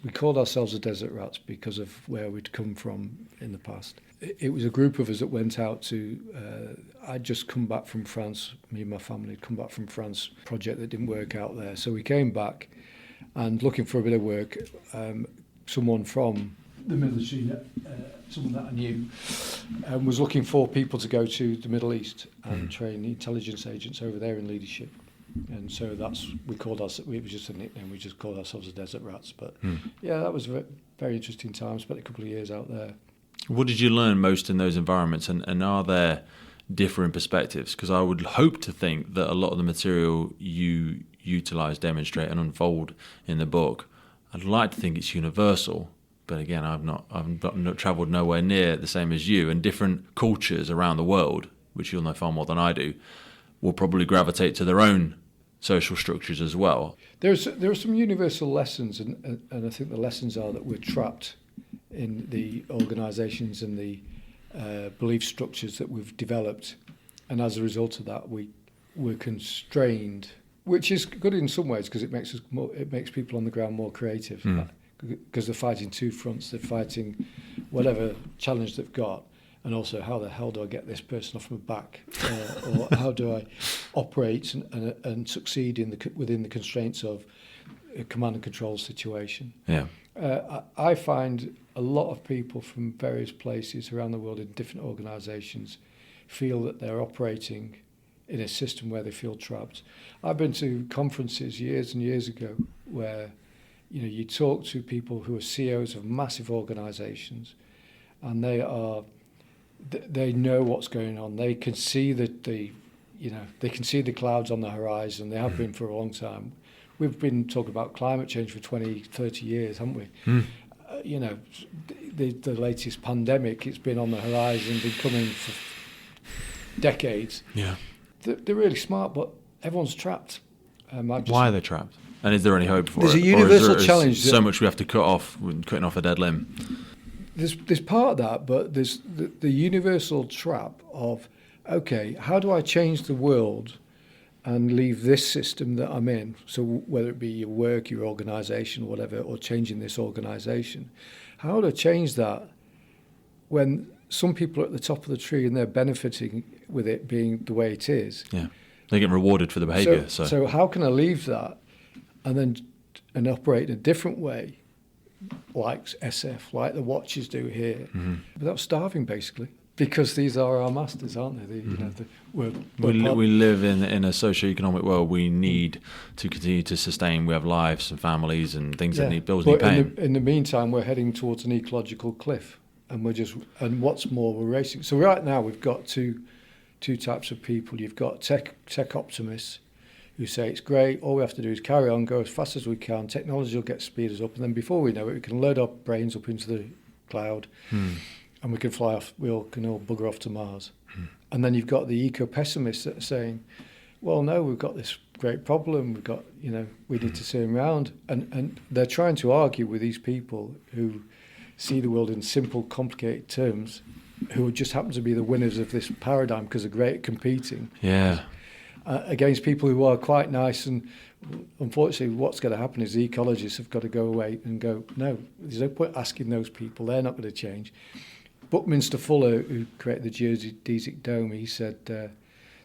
we called ourselves the desert rats because of where we'd come from in the past. It was a group of us that went out to. I'd just come back from France. Me and my family had come back from France. Project that didn't work out there, so we came back, and looking for a bit of work. Someone from the military, someone that I knew, was looking for people to go to the Middle East and train intelligence agents over there in leadership. And so we called us. It was just a nickname. We just called ourselves the Desert Rats. But yeah, that was a very interesting time. Spent a couple of years out there. What did you learn most in those environments, and are there different perspectives? Because I would hope to think that a lot of the material you utilise, demonstrate and unfold in the book, I'd like to think it's universal, but again, I've not travelled nowhere near the same as you, and different cultures around the world, which you'll know far more than I do, will probably gravitate to their own social structures as well. There are some universal lessons, and I think the lessons are that we're trapped in the organisations and the belief structures that we've developed, and as a result of that, we're constrained, which is good in some ways because it makes people on the ground more creative. Because they're fighting two fronts. They're fighting whatever challenge they've got, and also how the hell do I get this person off my back, or how do I operate and succeed within the constraints of a command and control situation. Yeah. I find a lot of people from various places around the world in different organisations feel that they're operating in a system where they feel trapped. I've been to conferences years and years ago where you talk to people who are CEOs of massive organisations, and they know what's going on. They can see they can see the clouds on the horizon. They have been for a long time. We've been talking about climate change for 20, 30 years, haven't we? the latest pandemic, it's been on the horizon, been coming for decades. Yeah. They're really smart, but everyone's trapped. Why are they trapped? And is there any hope for There's it? a universal Or is challenge so much we have to cut off, cutting off a dead limb. There's part of that, but there's the universal trap of, okay, how do I change the world and leave this system that I'm in? So whether it be your work, your organisation, or whatever, or changing this organisation, how do I change that when some people are at the top of the tree and they're benefiting with it being the way it is? Yeah, they get rewarded for the behaviour. So how can I leave that and operate in a different way, like SF, like the watches do here, without starving, basically? Because these are our masters, aren't they? We live in a socio-economic world. We need to continue to sustain. We have lives and families and things that need bills need paying. In the meantime, we're heading towards an ecological cliff, and what's more, we're racing. So right now, we've got two types of people. You've got tech optimists who say it's great. All we have to do is carry on, go as fast as we can. Technology will get speed us up, and then before we know it, we can load our brains up into the cloud. And we can fly off. We can all bugger off to Mars. And then you've got the eco-pessimists that are saying, "Well, no, we've got this great problem. We've got, we need to turn around." And they're trying to argue with these people who see the world in simple, complicated terms, who just happen to be the winners of this paradigm because they're great at competing. Yeah. Against people who are quite nice. And unfortunately, what's going to happen is the ecologists have got to go away and go, "No, there's no point asking those people. They're not going to change." Buckminster Fuller, who created the geodesic dome, he said,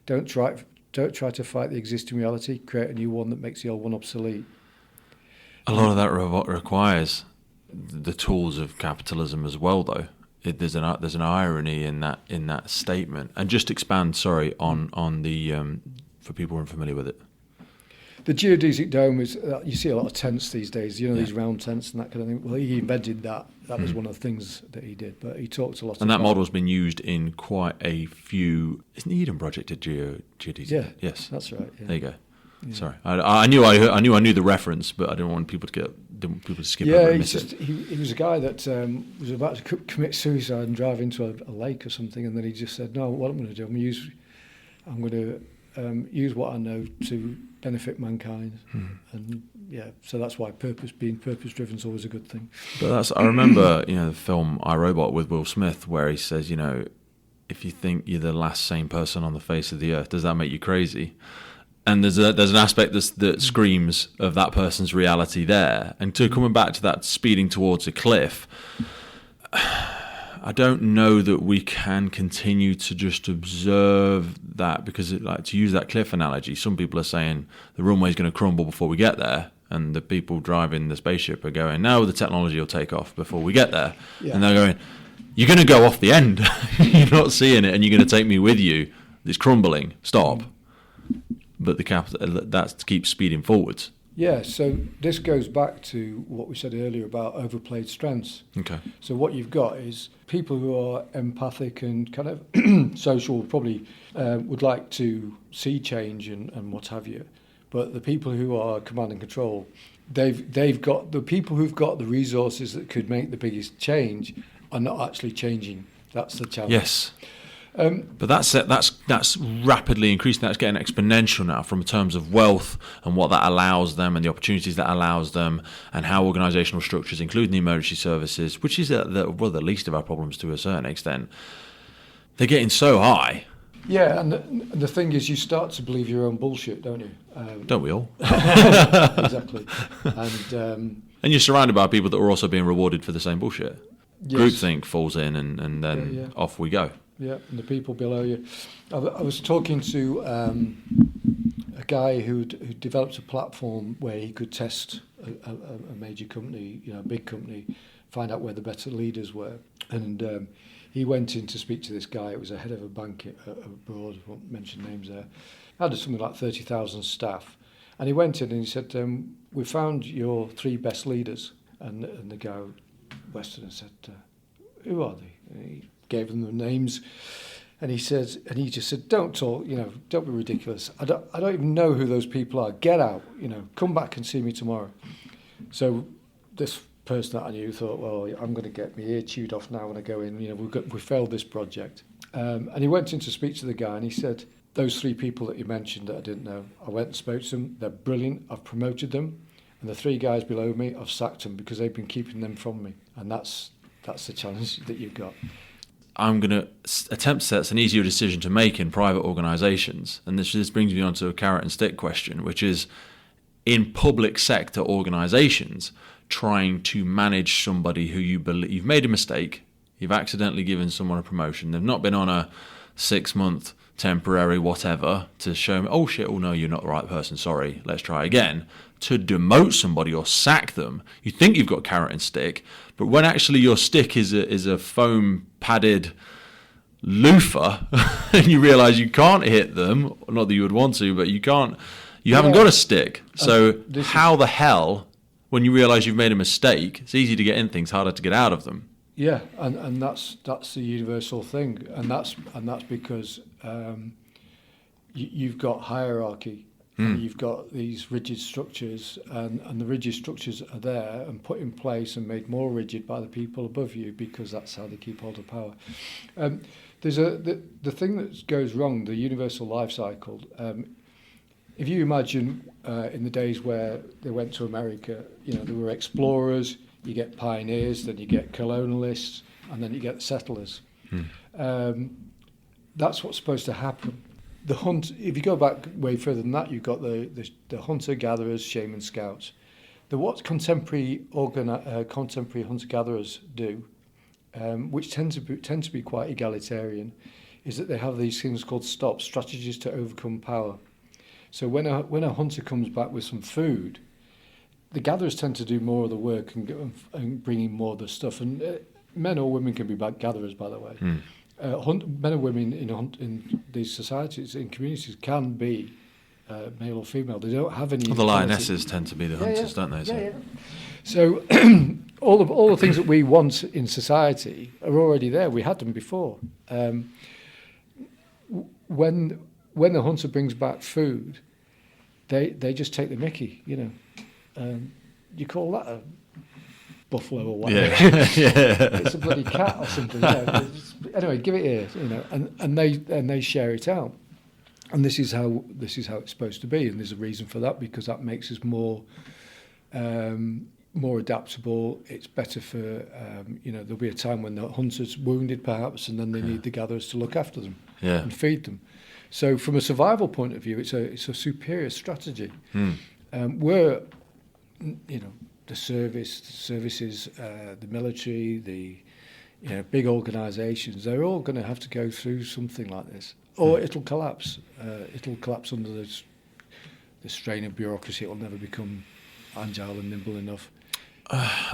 don't try to fight the existing reality, create a new one that makes the old one obsolete. A lot of that requires the tools of capitalism as well, though. There's an irony in that statement. And just expand, on the for people who aren't familiar with it. The geodesic dome is, you see a lot of tents these days, these round tents and that kind of thing. Well, he invented that. That was one of the things that he did. But he talked a lot about... And that model's been used in quite a few... Isn't the Eden Project a geodesic? Yeah. Yes. That's right. Yeah. There you go. Yeah. Sorry. I knew the reference, but I didn't want people to skip over and miss it. He was a guy that was about to commit suicide and drive into a lake or something, and then he just said, "No, what I'm going to do, I'm going to use what I know to benefit mankind." And so that's why being purpose-driven is always a good thing. But I remember, the film I, Robot with Will Smith, where he says, if you think you're the last sane person on the face of the earth, does that make you crazy? And there's an aspect that screams of that person's reality there. And coming back to that speeding towards a cliff, I don't know that we can continue to just observe that, because to use that cliff analogy, some people are saying the runway's going to crumble before we get there, and the people driving the spaceship are going, "No, the technology will take off before we get there." Yeah. And they're going, "You're going to go off the end. You're not seeing it, and you're going to take me with you. It's crumbling. Stop." But that keeps speeding forwards. Yeah, so this goes back to what we said earlier about overplayed strengths. Okay. So what you've got is people who are empathic and kind of social, probably would like to see change and what have you. But the people who are command and control, they've got the people who've got the resources that could make the biggest change are not actually changing. That's the challenge. Yes. But that's rapidly increasing. That's getting exponential now, from terms of wealth and what that allows them, and the opportunities that allows them, and how organisational structures, including the emergency services, which is the least of our problems to a certain extent, they're getting so high. Yeah, and the thing is, you start to believe your own bullshit, don't you? Don't we all? Exactly. And you're surrounded by people that are also being rewarded for the same bullshit. Yes. Groupthink falls in, and then off we go. Yeah, and the people below you. I was talking to a guy who developed a platform where he could test a major company, a big company, find out where the better leaders were. And he went in to speak to this guy. It was a head of a bank abroad, I won't mention names there. Had something like 30,000 staff. And he went in and he said, "We found your 3 best leaders." And the guy, Weston, said, "Who are they?" And he gave them the names, and he just said, "Don't talk, don't be ridiculous. I don't even know who those people are. Get out, come back and see me tomorrow." So this person that I knew thought, well, I'm going to get my ear chewed off now when I go in. We failed this project. And he went in to speak to the guy, and he said, those 3 people that you mentioned that I didn't know, I went and spoke to them. They're brilliant. I've promoted them. And the 3 guys below me, I've sacked them because they've been keeping them from me. And that's the challenge that you've got. I'm going to attempt to say it's an easier decision to make in private organisations. And this brings me on to a carrot and stick question, which is in public sector organisations, trying to manage somebody who you believe you've made a mistake, you've accidentally given someone a promotion, they've not been on a 6-month temporary whatever to show me, oh shit, oh no, you're not the right person, sorry, let's try again. To demote somebody or sack them, you think you've got carrot and stick, but when actually your stick is a foam padded loofah and you realise you can't hit them, not that you would want to, but you haven't got a stick. So how the hell, when you realise you've made a mistake, it's easy to get in things, harder to get out of them. Yeah, and that's the universal thing, and that's because you've got hierarchy, and you've got these rigid structures, and the rigid structures are there and put in place and made more rigid by the people above you because that's how they keep hold of power. There's the thing that goes wrong, the universal life cycle. If you imagine in the days where they went to America, there were explorers. You get pioneers, then you get colonialists, and then you get settlers. That's what's supposed to happen. The hunt. If you go back way further than that, you've got the hunter-gatherers, shaman scouts. What contemporary hunter-gatherers do, which tend to be quite egalitarian, is that they have these things called stops, strategies to overcome power. So when a hunter comes back with some food, the gatherers tend to do more of the work and bring in more of the stuff. And men or women can be gatherers, by the way. Men and women in these societies, in communities, can be male or female. They don't have any. Well, the lionesses tend to be the hunters, don't they? So all the things that we want in society are already there. We had them before. When the hunter brings back food, they just take the mickey, you call that a buffalo or whatever? Yeah. It's a bloody cat or something. Anyway, give it here, and they share it out. And this is how it's supposed to be. And there's a reason for that, because that makes us more adaptable. It's better for there'll be a time when the hunter's wounded perhaps, and then they need the gatherers to look after them and feed them. So from a survival point of view, it's a superior strategy. We're the services, the military, the big organisations, they're all going to have to go through something like this, or it'll collapse. It'll collapse under the strain of bureaucracy. It'll never become agile and nimble enough.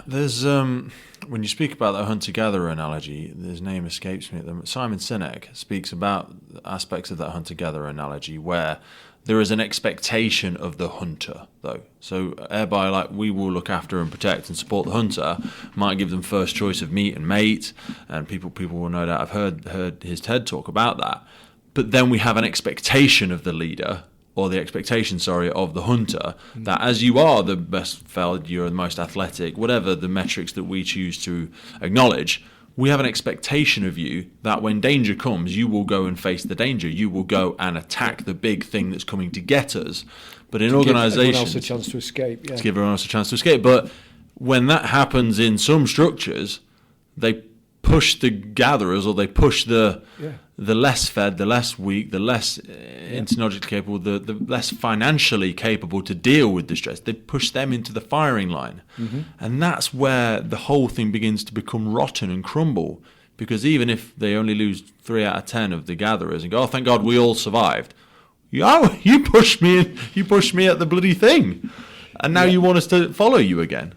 There's when you speak about that hunter-gatherer analogy, his name escapes me at the moment. Simon Sinek speaks about aspects of that hunter-gatherer analogy where there is an expectation of the hunter, though. So, thereby, like, we will look after and protect and support the hunter, might give them first choice of meat and mate, and people will no doubt have heard his TED talk about that. But then we have an expectation of the leader, or the expectation, of the hunter, that as you are the best felled, you're the most athletic, whatever the metrics that we choose to acknowledge, we have an expectation of you that when danger comes, you will go and face the danger. You will go and attack the big thing that's coming to get us. But in organisations, give everyone else a chance to escape. Yeah. To give everyone else a chance to escape. But when that happens in some structures, they push the gatherers, or they push the less fed, the less weak, the less technologically capable, the less financially capable to deal with the stress. They push them into the firing line. And that's where the whole thing begins to become rotten and crumble. Because even if they only lose 3 out of 10 of the gatherers and go, oh, thank God we all survived. You pushed me at the bloody thing. And now you want us to follow you again.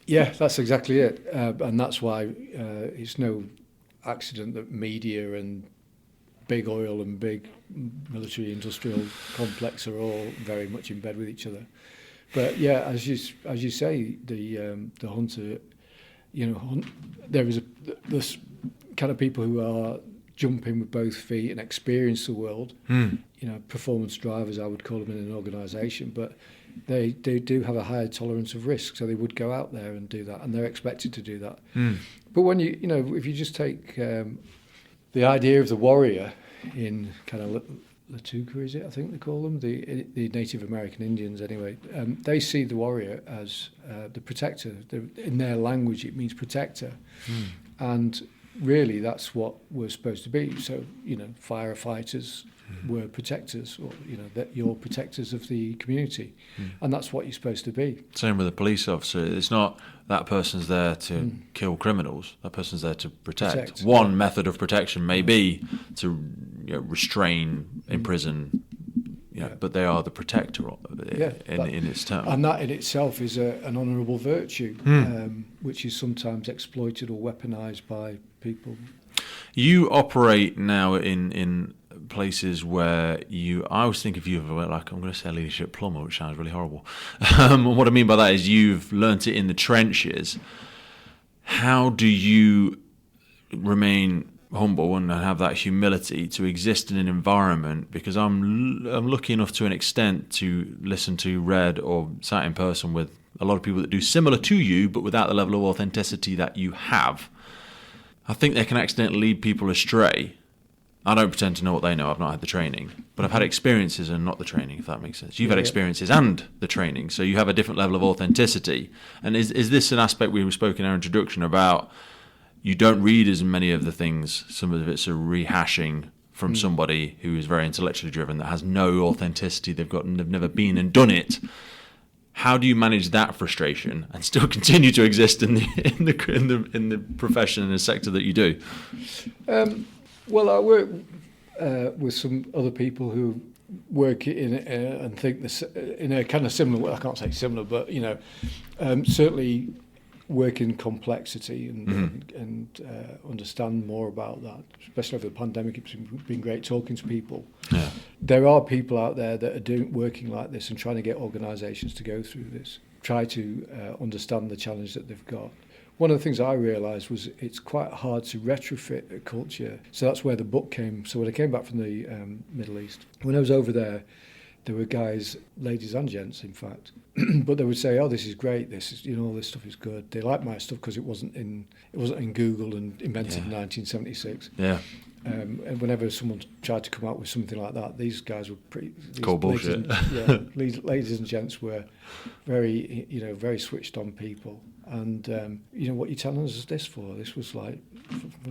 Yeah, that's exactly it. And that's why it's no accident that media and big oil and big military industrial complex are all very much in bed with each other. But yeah, as you say, the hunter, there is this kind of people who are jumping with both feet and experience the world. Performance drivers, I would call them in an organisation. But they do have a higher tolerance of risk, so they would go out there and do that, and they're expected to do that. But when if you just take the idea of the warrior in kind of Latuka, is it? I think they call them the Native American Indians. Anyway, they see the warrior as the protector. In their language, it means protector, and really, that's what we're supposed to be. So, firefighters were protectors, or that you're protectors of the community, and that's what you're supposed to be. Same with a police officer. It's not that person's there to kill criminals. That person's there to protect. One method of protection may be to restrain, imprison. But they are the protector in its term. And that in itself is an honourable virtue, which is sometimes exploited or weaponised by people. You operate now in places where I always think of you like, I'm going to say a leadership plumber, which sounds really horrible. What I mean by that is you've learnt it in the trenches. How do you remain humble and have that humility to exist in an environment? Because I'm lucky enough to an extent to listen to, read, or sat in person with a lot of people that do similar to you, but without the level of authenticity that you have. I think they can accidentally lead people astray. I don't pretend to know what they know. I've not had the training, but I've had experiences and not the training, if that makes sense. You've had experiences and the training, so you have a different level of authenticity. And is this an aspect we spoke in our introduction about? You don't read as many of the things. Some of it's a rehashing from somebody who is very intellectually driven, that has no authenticity. They've never been and done it. How do you manage that frustration and still continue to exist in the profession and the sector that you do? Well, I work with some other people who work in and think this in a kind of similar way. I can't say similar, but certainly work in complexity and understand more about that. Especially over the pandemic, it's been great talking to people. Yeah. There are people out there that are working like this and trying to get organisations to go through this, try to understand the challenge that they've got. One of the things I realised was it's quite hard to retrofit a culture. So that's where the book came. So when I came back from the Middle East, when I was over there were guys, ladies and gents, in fact, but they would say, "Oh, this is great. This is, all this stuff is good." They liked my stuff because it wasn't in Google and invented in 1976. Yeah. And whenever someone tried to come out with something like that, these guys were pretty cool bullshit. Ladies and gents were very, very switched on people. And what you're telling us is this for? This was like,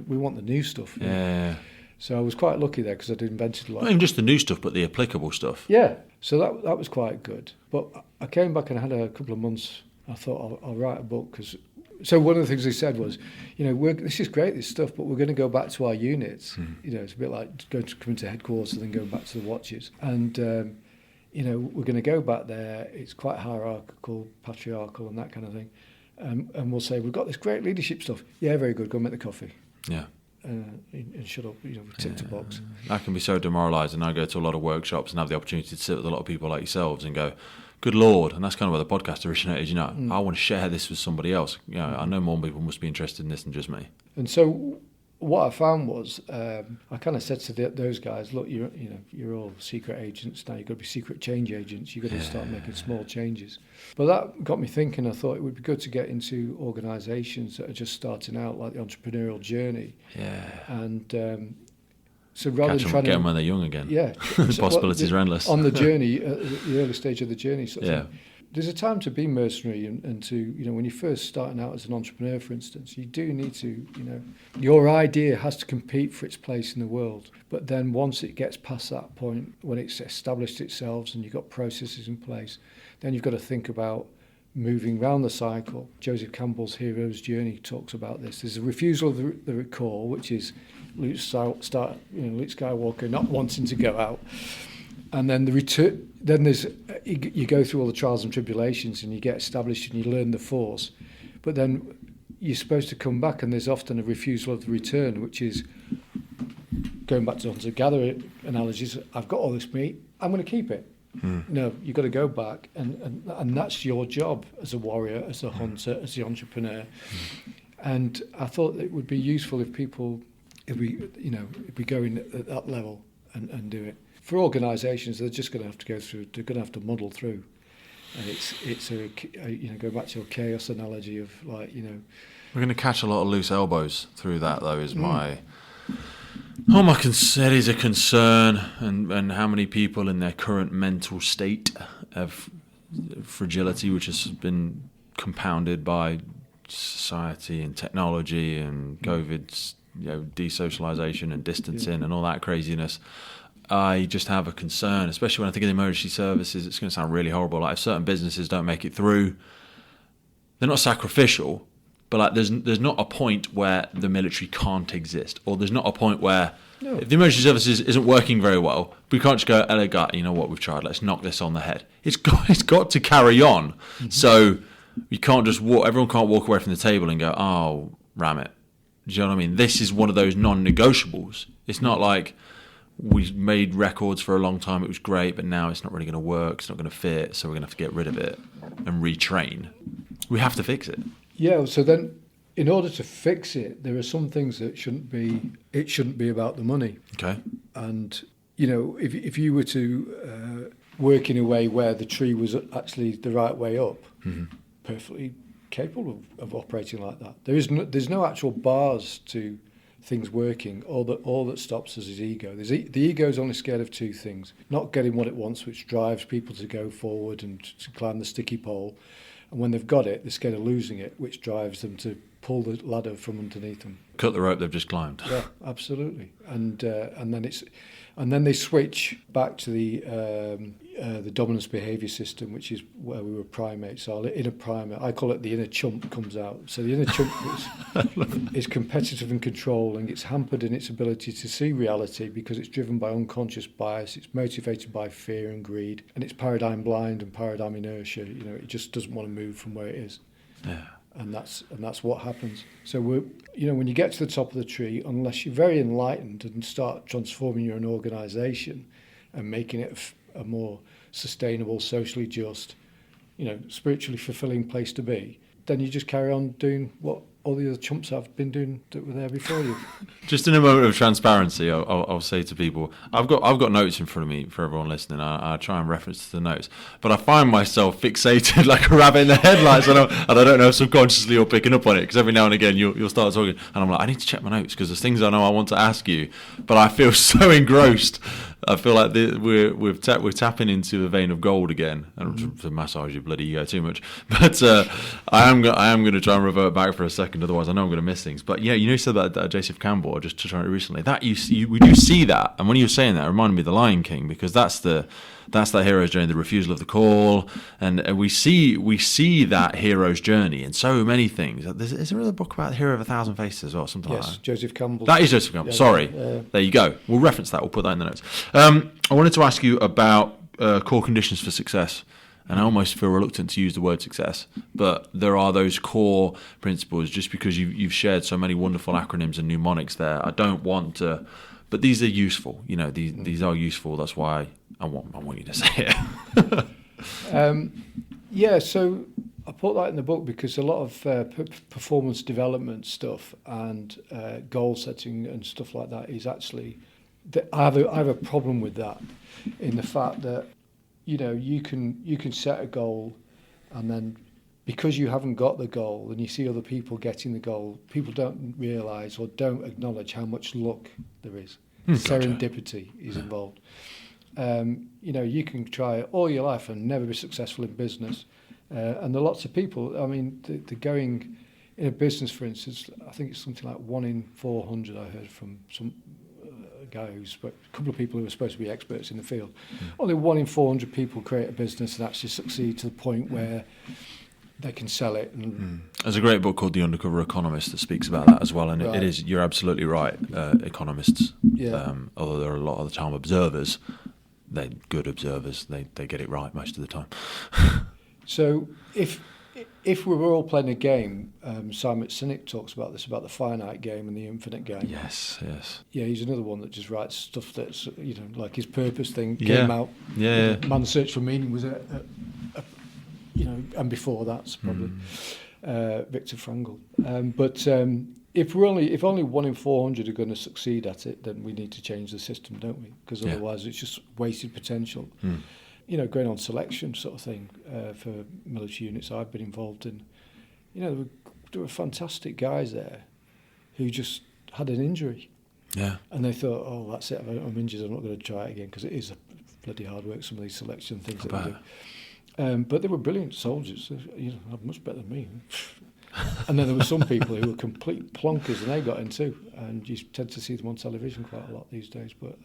we want the new stuff. Yeah. So I was quite lucky there because I'd invented a lot. Not even just the new stuff, but the applicable stuff. Yeah. So that was quite good. But I came back and I had a couple of months. I thought I'll write a book because. So one of the things they said was, this is great, this stuff, but we're going to go back to our units. It's a bit like coming to headquarters and then going back to the watches. And, we're going to go back there. It's quite hierarchical, patriarchal and that kind of thing. And we'll say, we've got this great leadership stuff. Yeah, very good. Go make the coffee. Yeah. And shut up, tick the box. That can be so demoralising. I go to a lot of workshops and have the opportunity to sit with a lot of people like yourselves and go, good Lord, and that's kind of where the podcast originated, I want to share this with somebody else. I know more people must be interested in this than just me. And so what I found was, I kind of said to those guys, look, you're all secret agents now, you've got to be secret change agents, you've got to start making small changes. But that got me thinking. I thought it would be good to get into organisations that are just starting out, like the entrepreneurial journey. Yeah. And so rather than trying to get them when they're young again. Yeah. The possibilities are endless. On the journey, the early stage of the journey. There's a time to be mercenary and to, when you're first starting out as an entrepreneur, for instance, you do need to, your idea has to compete for its place in the world. But then once it gets past that point, when it's established itself and you've got processes in place, then you've got to think about moving round the cycle. Joseph Campbell's Hero's Journey talks about this. There's a refusal of the recall, which is Luke Skywalker not wanting to go out. And then the return. Then there's you go through all the trials and tribulations, and you get established, and you learn the force. But then you're supposed to come back, and there's often a refusal of the return, which is going back to hunter-gatherer analogies. I've got all this meat. I'm going to keep it. No, you've got to go back, and that's your job as a warrior, as a hunter, as the entrepreneur. And I thought it would be useful if we go in at that level and do it. For organisations, they're just going to have to go through. They're going to have to muddle through. And it's a go back to your chaos analogy of like, We're going to catch a lot of loose elbows through that, though, is it is a concern, and how many people in their current mental state have fragility, which has been compounded by society and technology and COVID's, desocialization and distancing and all that craziness. I just have a concern, especially when I think of the emergency services. It's going to sound really horrible. Like if certain businesses don't make it through, they're not sacrificial, but like there's not a point where the military can't exist, or there's not a point where if the emergency services isn't working very well, we can't just go, "Hello, guy, you know what? We've tried. Let's knock this on the head." It's got to carry on. Mm-hmm. So you can't just walk. Everyone can't walk away from the table and go, "Oh, ram it." Do you know what I mean? This is one of those non-negotiables. It's not like we made records for a long time. It was great, but now it's not really going to work. It's not going to fit. So we're going to have to get rid of it and retrain. We have to fix it. Yeah. So then, in order to fix it, there are some things that shouldn't be. It shouldn't be about the money. Okay. And if you were to work in a way where the tree was actually the right way up, perfectly capable of operating like that. There's no actual bars to things working. All that stops us is ego. The ego is only scared of two things: not getting what it wants, which drives people to go forward and to climb the sticky pole, and when they've got it, they're scared of losing it, which drives them to pull the ladder from underneath them. Cut the rope they've just climbed. Yeah, absolutely. And then they switch back to the dominance behaviour system, which is where we were primates. So inner primate, I call it the inner chump, comes out. So the inner chump is competitive and controlling. It's hampered in its ability to see reality because it's driven by unconscious bias. It's motivated by fear and greed, and it's paradigm blind and paradigm inertia. It just doesn't want to move from where it is. Yeah. And that's what happens. So when you get to the top of the tree, unless you're very enlightened and start transforming your own organisation and making it a more sustainable, socially just, spiritually fulfilling place to be, then you just carry on doing what all the other chumps have been doing that were there before you. Just in a moment of transparency, I'll say to people, I've got notes in front of me for everyone listening. I try and reference to the notes, but I find myself fixated like a rabbit in the headlights, and I don't know if subconsciously you're picking up on it, because every now and again you'll start talking, and I'm like, I need to check my notes because there's things I know I want to ask you, but I feel so engrossed. I feel like we're tapping into a vein of gold again, and to massage your bloody ego too much. But I am going to try and revert back for a second, otherwise I know I'm going to miss things. But yeah, you said about Joseph Campbell just to try it recently. That we do see that, and when you were saying that, it reminded me of The Lion King, because that's that hero's journey, the refusal of the call, and we see that hero's journey in so many things. Is there another book about the hero of 1,000 faces or something like that? Yes, Joseph Campbell. That is Joseph Campbell. Sorry, there you go. We'll reference that. We'll put that in the notes. I wanted to ask you about core conditions for success. And I almost feel reluctant to use the word success, but there are those core principles. Just because you've shared so many wonderful acronyms and mnemonics there, I don't want to. But these are useful. These are useful. That's why I want you to say it. So I put that in the book because a lot of performance development stuff and goal setting and stuff like that is actually. I have a problem with that, in the fact that you can set a goal, and then because you haven't got the goal and you see other people getting the goal, people don't realise or don't acknowledge how much luck there is. Serendipity is involved. You can try all your life and never be successful in business. And there are lots of people, I mean, the going in a business, for instance, I think it's something like 1 in 400 I heard from some guy a couple of people who are supposed to be experts in the field. Only 1 in 400 people create a business and actually succeed to the point where they can sell it. There's a great book called The Undercover Economist that speaks about that as well, and it is, you're absolutely right, economists, although they're a lot of the time observers, they're good observers, they get it right most of the time. So if we were all playing a game, Simon Sinek talks about this, about the finite game and the infinite game. Yes. Yeah, he's another one that just writes stuff that's, like his purpose thing came out. Yeah. Man's Search for Meaning was and before that's probably Viktor Frankl. But if only 1 in 400 are going to succeed at it, then we need to change the system, don't we? Because otherwise it's just wasted potential. going on selection sort of thing for military units I've been involved in, there were fantastic guys there who just had an injury. Yeah. And they thought, oh, that's it, I'm injured, I'm not going to try it again, because it is a bloody hard work, some of these selection things that we do. But they were brilliant soldiers, much better than me. And then there were some people who were complete plonkers, and they got in too. And you tend to see them on television quite a lot these days. But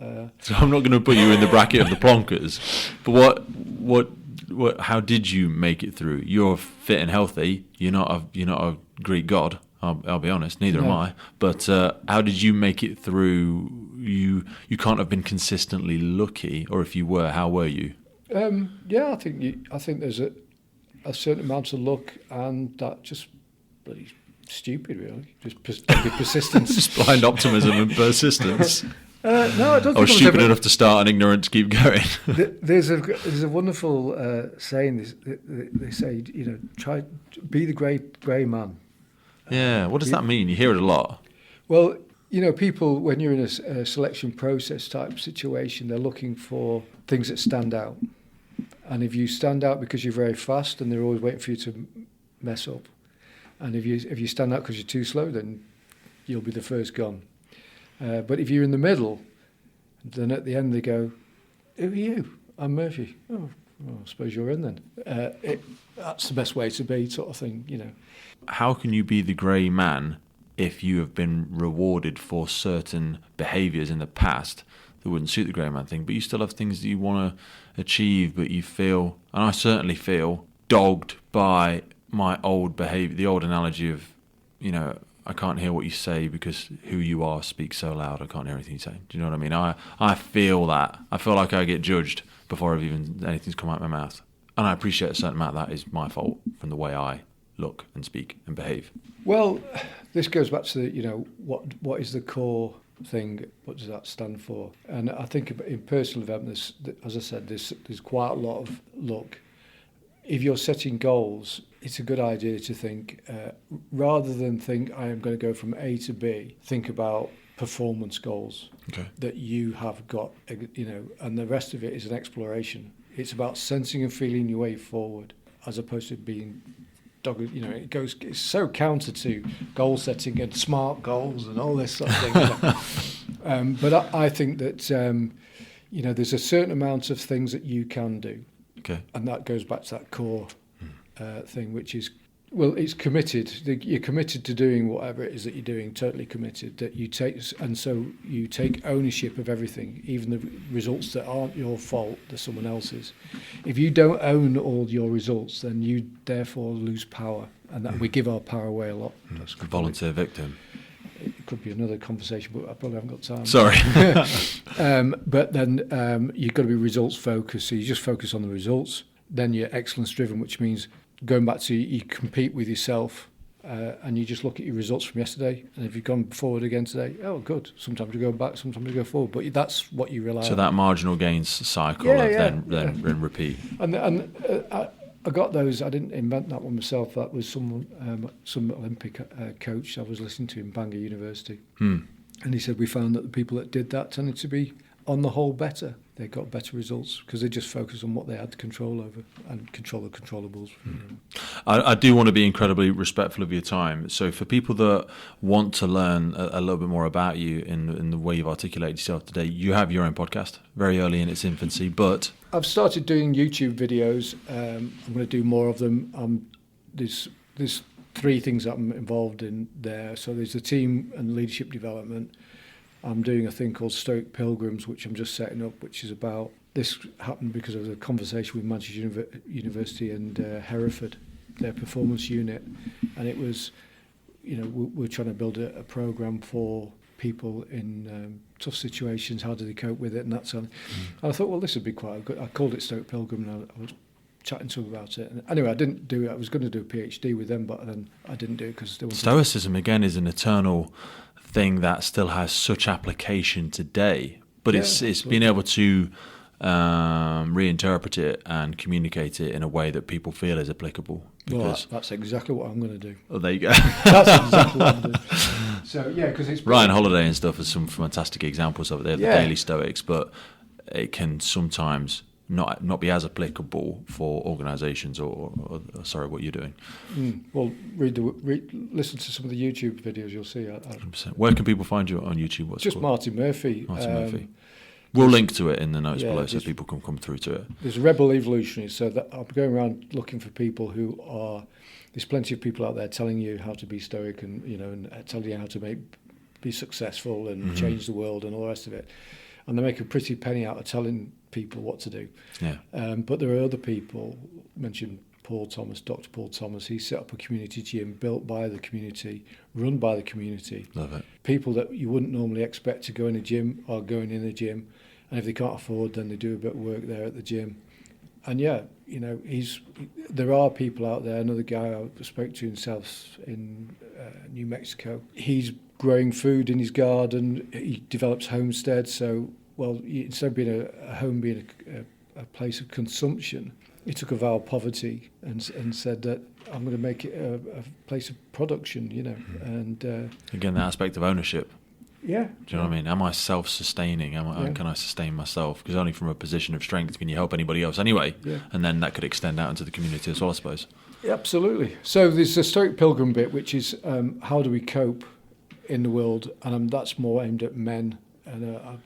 so I'm not going to put you in the bracket of the plonkers. But what? How did you make it through? You're fit and healthy. You're not a Greek god. I'll be honest. Neither am I. But how did you make it through? You can't have been consistently lucky, or if you were, how were you? I think there's a certain amount of luck, and that just bloody stupid, really. Just persistence. Just blind optimism and persistence. No, I don't think I was stupid enough to start and ignorant to keep going. There's a wonderful saying. They say, try be the grey man. Yeah, what does that mean? You hear it a lot. Well, people, when you're in a selection process type situation, they're looking for things that stand out. And if you stand out because you're very fast, and they're always waiting for you to mess up. And if you stand out because you're too slow, then you'll be the first gone. But if you're in the middle, then at the end they go, who are you? I'm Murphy. Oh, well, I suppose you're in then. That's the best way to be, sort of thing, How can you be the grey man if you have been rewarded for certain behaviours in the past that wouldn't suit the grey man thing, but you still have things that you want to achieve, but you feel, and I certainly feel, dogged by my old behaviour, the old analogy of, I can't hear what you say because who you are speaks so loud, I can't hear anything you say. Do you know what I mean? I feel that. I feel like I get judged before anything's come out of my mouth. And I appreciate a certain amount of that is my fault from the way I look and speak and behave. Well, this goes back to what is the core thing? What does that stand for? And I think in personal development, as I said, there's quite a lot of luck. If you're setting goals, it's a good idea to think, rather than think I am going to go from A to B, think about performance goals that you have got, and the rest of it is an exploration. It's about sensing and feeling your way forward, as opposed to being dogged. It's so counter to goal setting and SMART goals and all this sort of thing. But I think that there's a certain amount of things that you can do, and that goes back to that core thing, which is, it's committed. You're committed to doing whatever it is that you're doing, totally committed, that you take, and so you take ownership of everything, even the results that aren't your fault, they're someone else's. If you don't own all your results, then you therefore lose power, and that we give our power away a lot. That's a volunteer victim. It could be another conversation, but I probably haven't got time. Sorry. But then you've got to be results focused, so you just focus on the results. Then you're excellence driven, which means going back to you compete with yourself, and you just look at your results from yesterday, and if you've gone forward again today, oh good, sometimes you go back, sometimes you go forward, but that's what you rely on. So that marginal gains cycle then repeat. And I got those. I didn't invent that one myself. That was some Olympic coach I was listening to in Bangor University, and he said we found that the people that did that tended to be, on the whole, better. They got better results because they just focused on what they had control over and control the controllables. I do want to be incredibly respectful of your time. So for people that want to learn a little bit more about you in the way you've articulated yourself today, you have your own podcast, very early in its infancy, but... I've started doing YouTube videos. I'm going to do more of them. There's 3 things that I'm involved in there. So there's the team and leadership development. I'm doing a thing called Stoic Pilgrims, which I'm just setting up, which is about... This happened because of a conversation with Manchester University and Hereford, their performance unit. And it was, we're trying to build a programme for people in tough situations. How do they cope with it and that sort of thing. And I thought, well, this would be quite good. I called it Stoic Pilgrim, and I was chatting to them about it. And anyway, I didn't do it. I was going to do a PhD with them, but then I didn't do it because... Stoicism, again, is an eternal thing that still has such application today, but it's being able to reinterpret it and communicate it in a way that people feel is applicable. Well, that's exactly what I'm going to do. Oh, there you go. That's exactly what I'm doing. So yeah, because it's Ryan Holiday and stuff are some fantastic examples of it. They're the daily Stoics, but it can sometimes not be as applicable for organisations or what you're doing. Well, listen to some of the YouTube videos. You'll see. 100%. Where can people find you on YouTube? What's just called? Martin Murphy. Murphy. We'll link to it in the notes below so people can come through to it. There's Rebel Evolutionaries, so that I'm going around looking for people who are. There's plenty of people out there telling you how to be stoic and telling you how to be successful and change the world and all the rest of it, and they make a pretty penny out of telling people what to do. Yeah. But there are other people. Mentioned Dr. Paul Thomas. He set up a community gym built by the community, run by the community. Love it. People that you wouldn't normally expect to go in a gym are going in a gym, and if they can't afford, then they do a bit of work there at the gym. And there are people out there. Another guy I spoke to in New Mexico. He's growing food in his garden. He develops homesteads. So, instead of being a home being a place of consumption, he took a vow of poverty and said that I'm going to make it a place of production. And again, the aspect of ownership. Yeah. Do you know what I mean? Am I self-sustaining? Can I sustain myself? Because only from a position of strength can you help anybody else anyway. Yeah. And then that could extend out into the community as well, I suppose. Yeah, absolutely. So there's the Stoic Pilgrim bit, which is how do we cope in the world? And that's more aimed at men. And I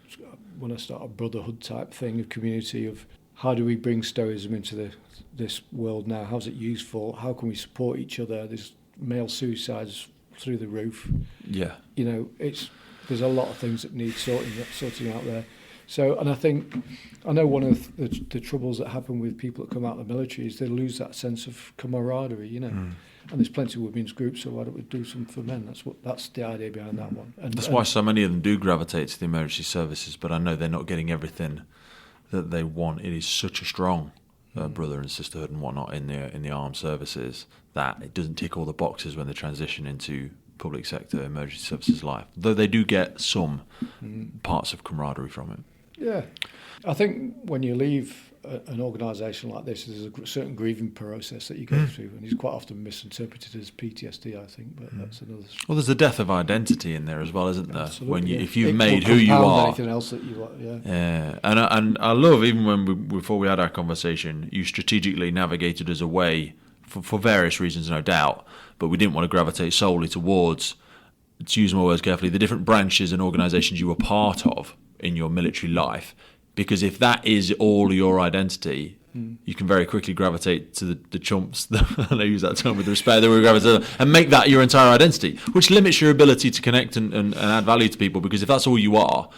want to start a brotherhood type thing of community of how do we bring Stoicism into this world now? How's it useful? How can we support each other? There's male suicides through the roof. Yeah. There's a lot of things that need sorting out there. So, and I know one of the troubles that happen with people that come out of the military is they lose that sense of camaraderie, And there's plenty of women's groups, so why don't we do something for men? That's the idea behind that one. And that's why so many of them do gravitate to the emergency services, but I know they're not getting everything that they want. It is such a strong brother and sisterhood and whatnot in the armed services that it doesn't tick all the boxes when they transition into public sector emergency services life, though they do get some parts of camaraderie from it. Yeah. I think when you leave an organisation like this, there's a certain grieving process that you go through, and it's quite often misinterpreted as PTSD, I think, but that's another... Well, there's a death of identity in there as well, isn't there? Absolutely, If you've made who you are... anything else that you are, Yeah, and I love, even before we had our conversation, you strategically navigated us away, for various reasons, no doubt, but we didn't want to gravitate solely towards, to use my words carefully, the different branches and organisations you were part of in your military life, because if that is all your identity, you can very quickly gravitate to the chumps, and I use that term with respect, that we gravitate, and make that your entire identity, which limits your ability to connect and add value to people, because if that's all you are,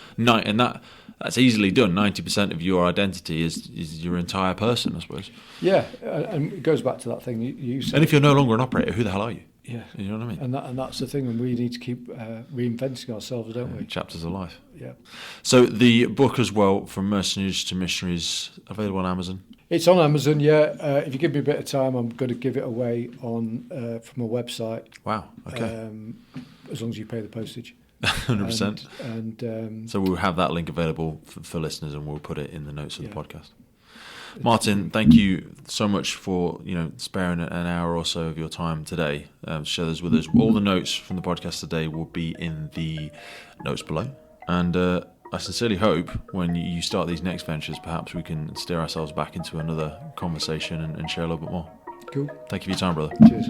that's easily done. 90% of your identity is your entire person, I suppose. Yeah, and it goes back to that thing you said. And if you're no longer an operator, who the hell are you? Yeah. You know what I mean? And that's the thing, and we need to keep reinventing ourselves, don't we? Chapters of life. Yeah. So the book as well, From Mercenaries to Missionaries, available on Amazon? It's on Amazon, yeah. If you give me a bit of time, I'm going to give it away from a website. Wow, okay. As long as you pay the postage. 100%. And so we'll have that link available for listeners, and we'll put it in the notes of the podcast. Martin, thank you so much for sparing an hour or so of your time today to share this with us. All the notes from the podcast today will be in the notes below, and I sincerely hope when you start these next ventures, perhaps we can steer ourselves back into another conversation and share a little bit more. Cool. Thank you for your time, brother. Cheers.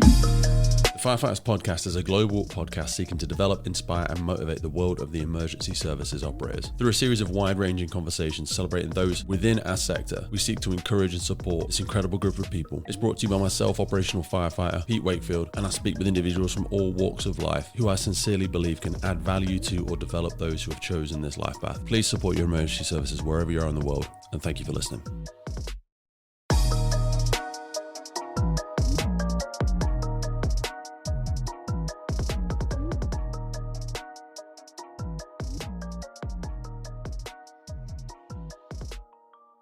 The Firefighters Podcast is a global podcast seeking to develop, inspire, and motivate the world of the emergency services operators. Through a series of wide-ranging conversations celebrating those within our sector, we seek to encourage and support this incredible group of people. It's brought to you by myself, operational firefighter Pete Wakefield, and I speak with individuals from all walks of life who I sincerely believe can add value to or develop those who have chosen this life path. Please support your emergency services wherever you are in the world, and thank you for listening.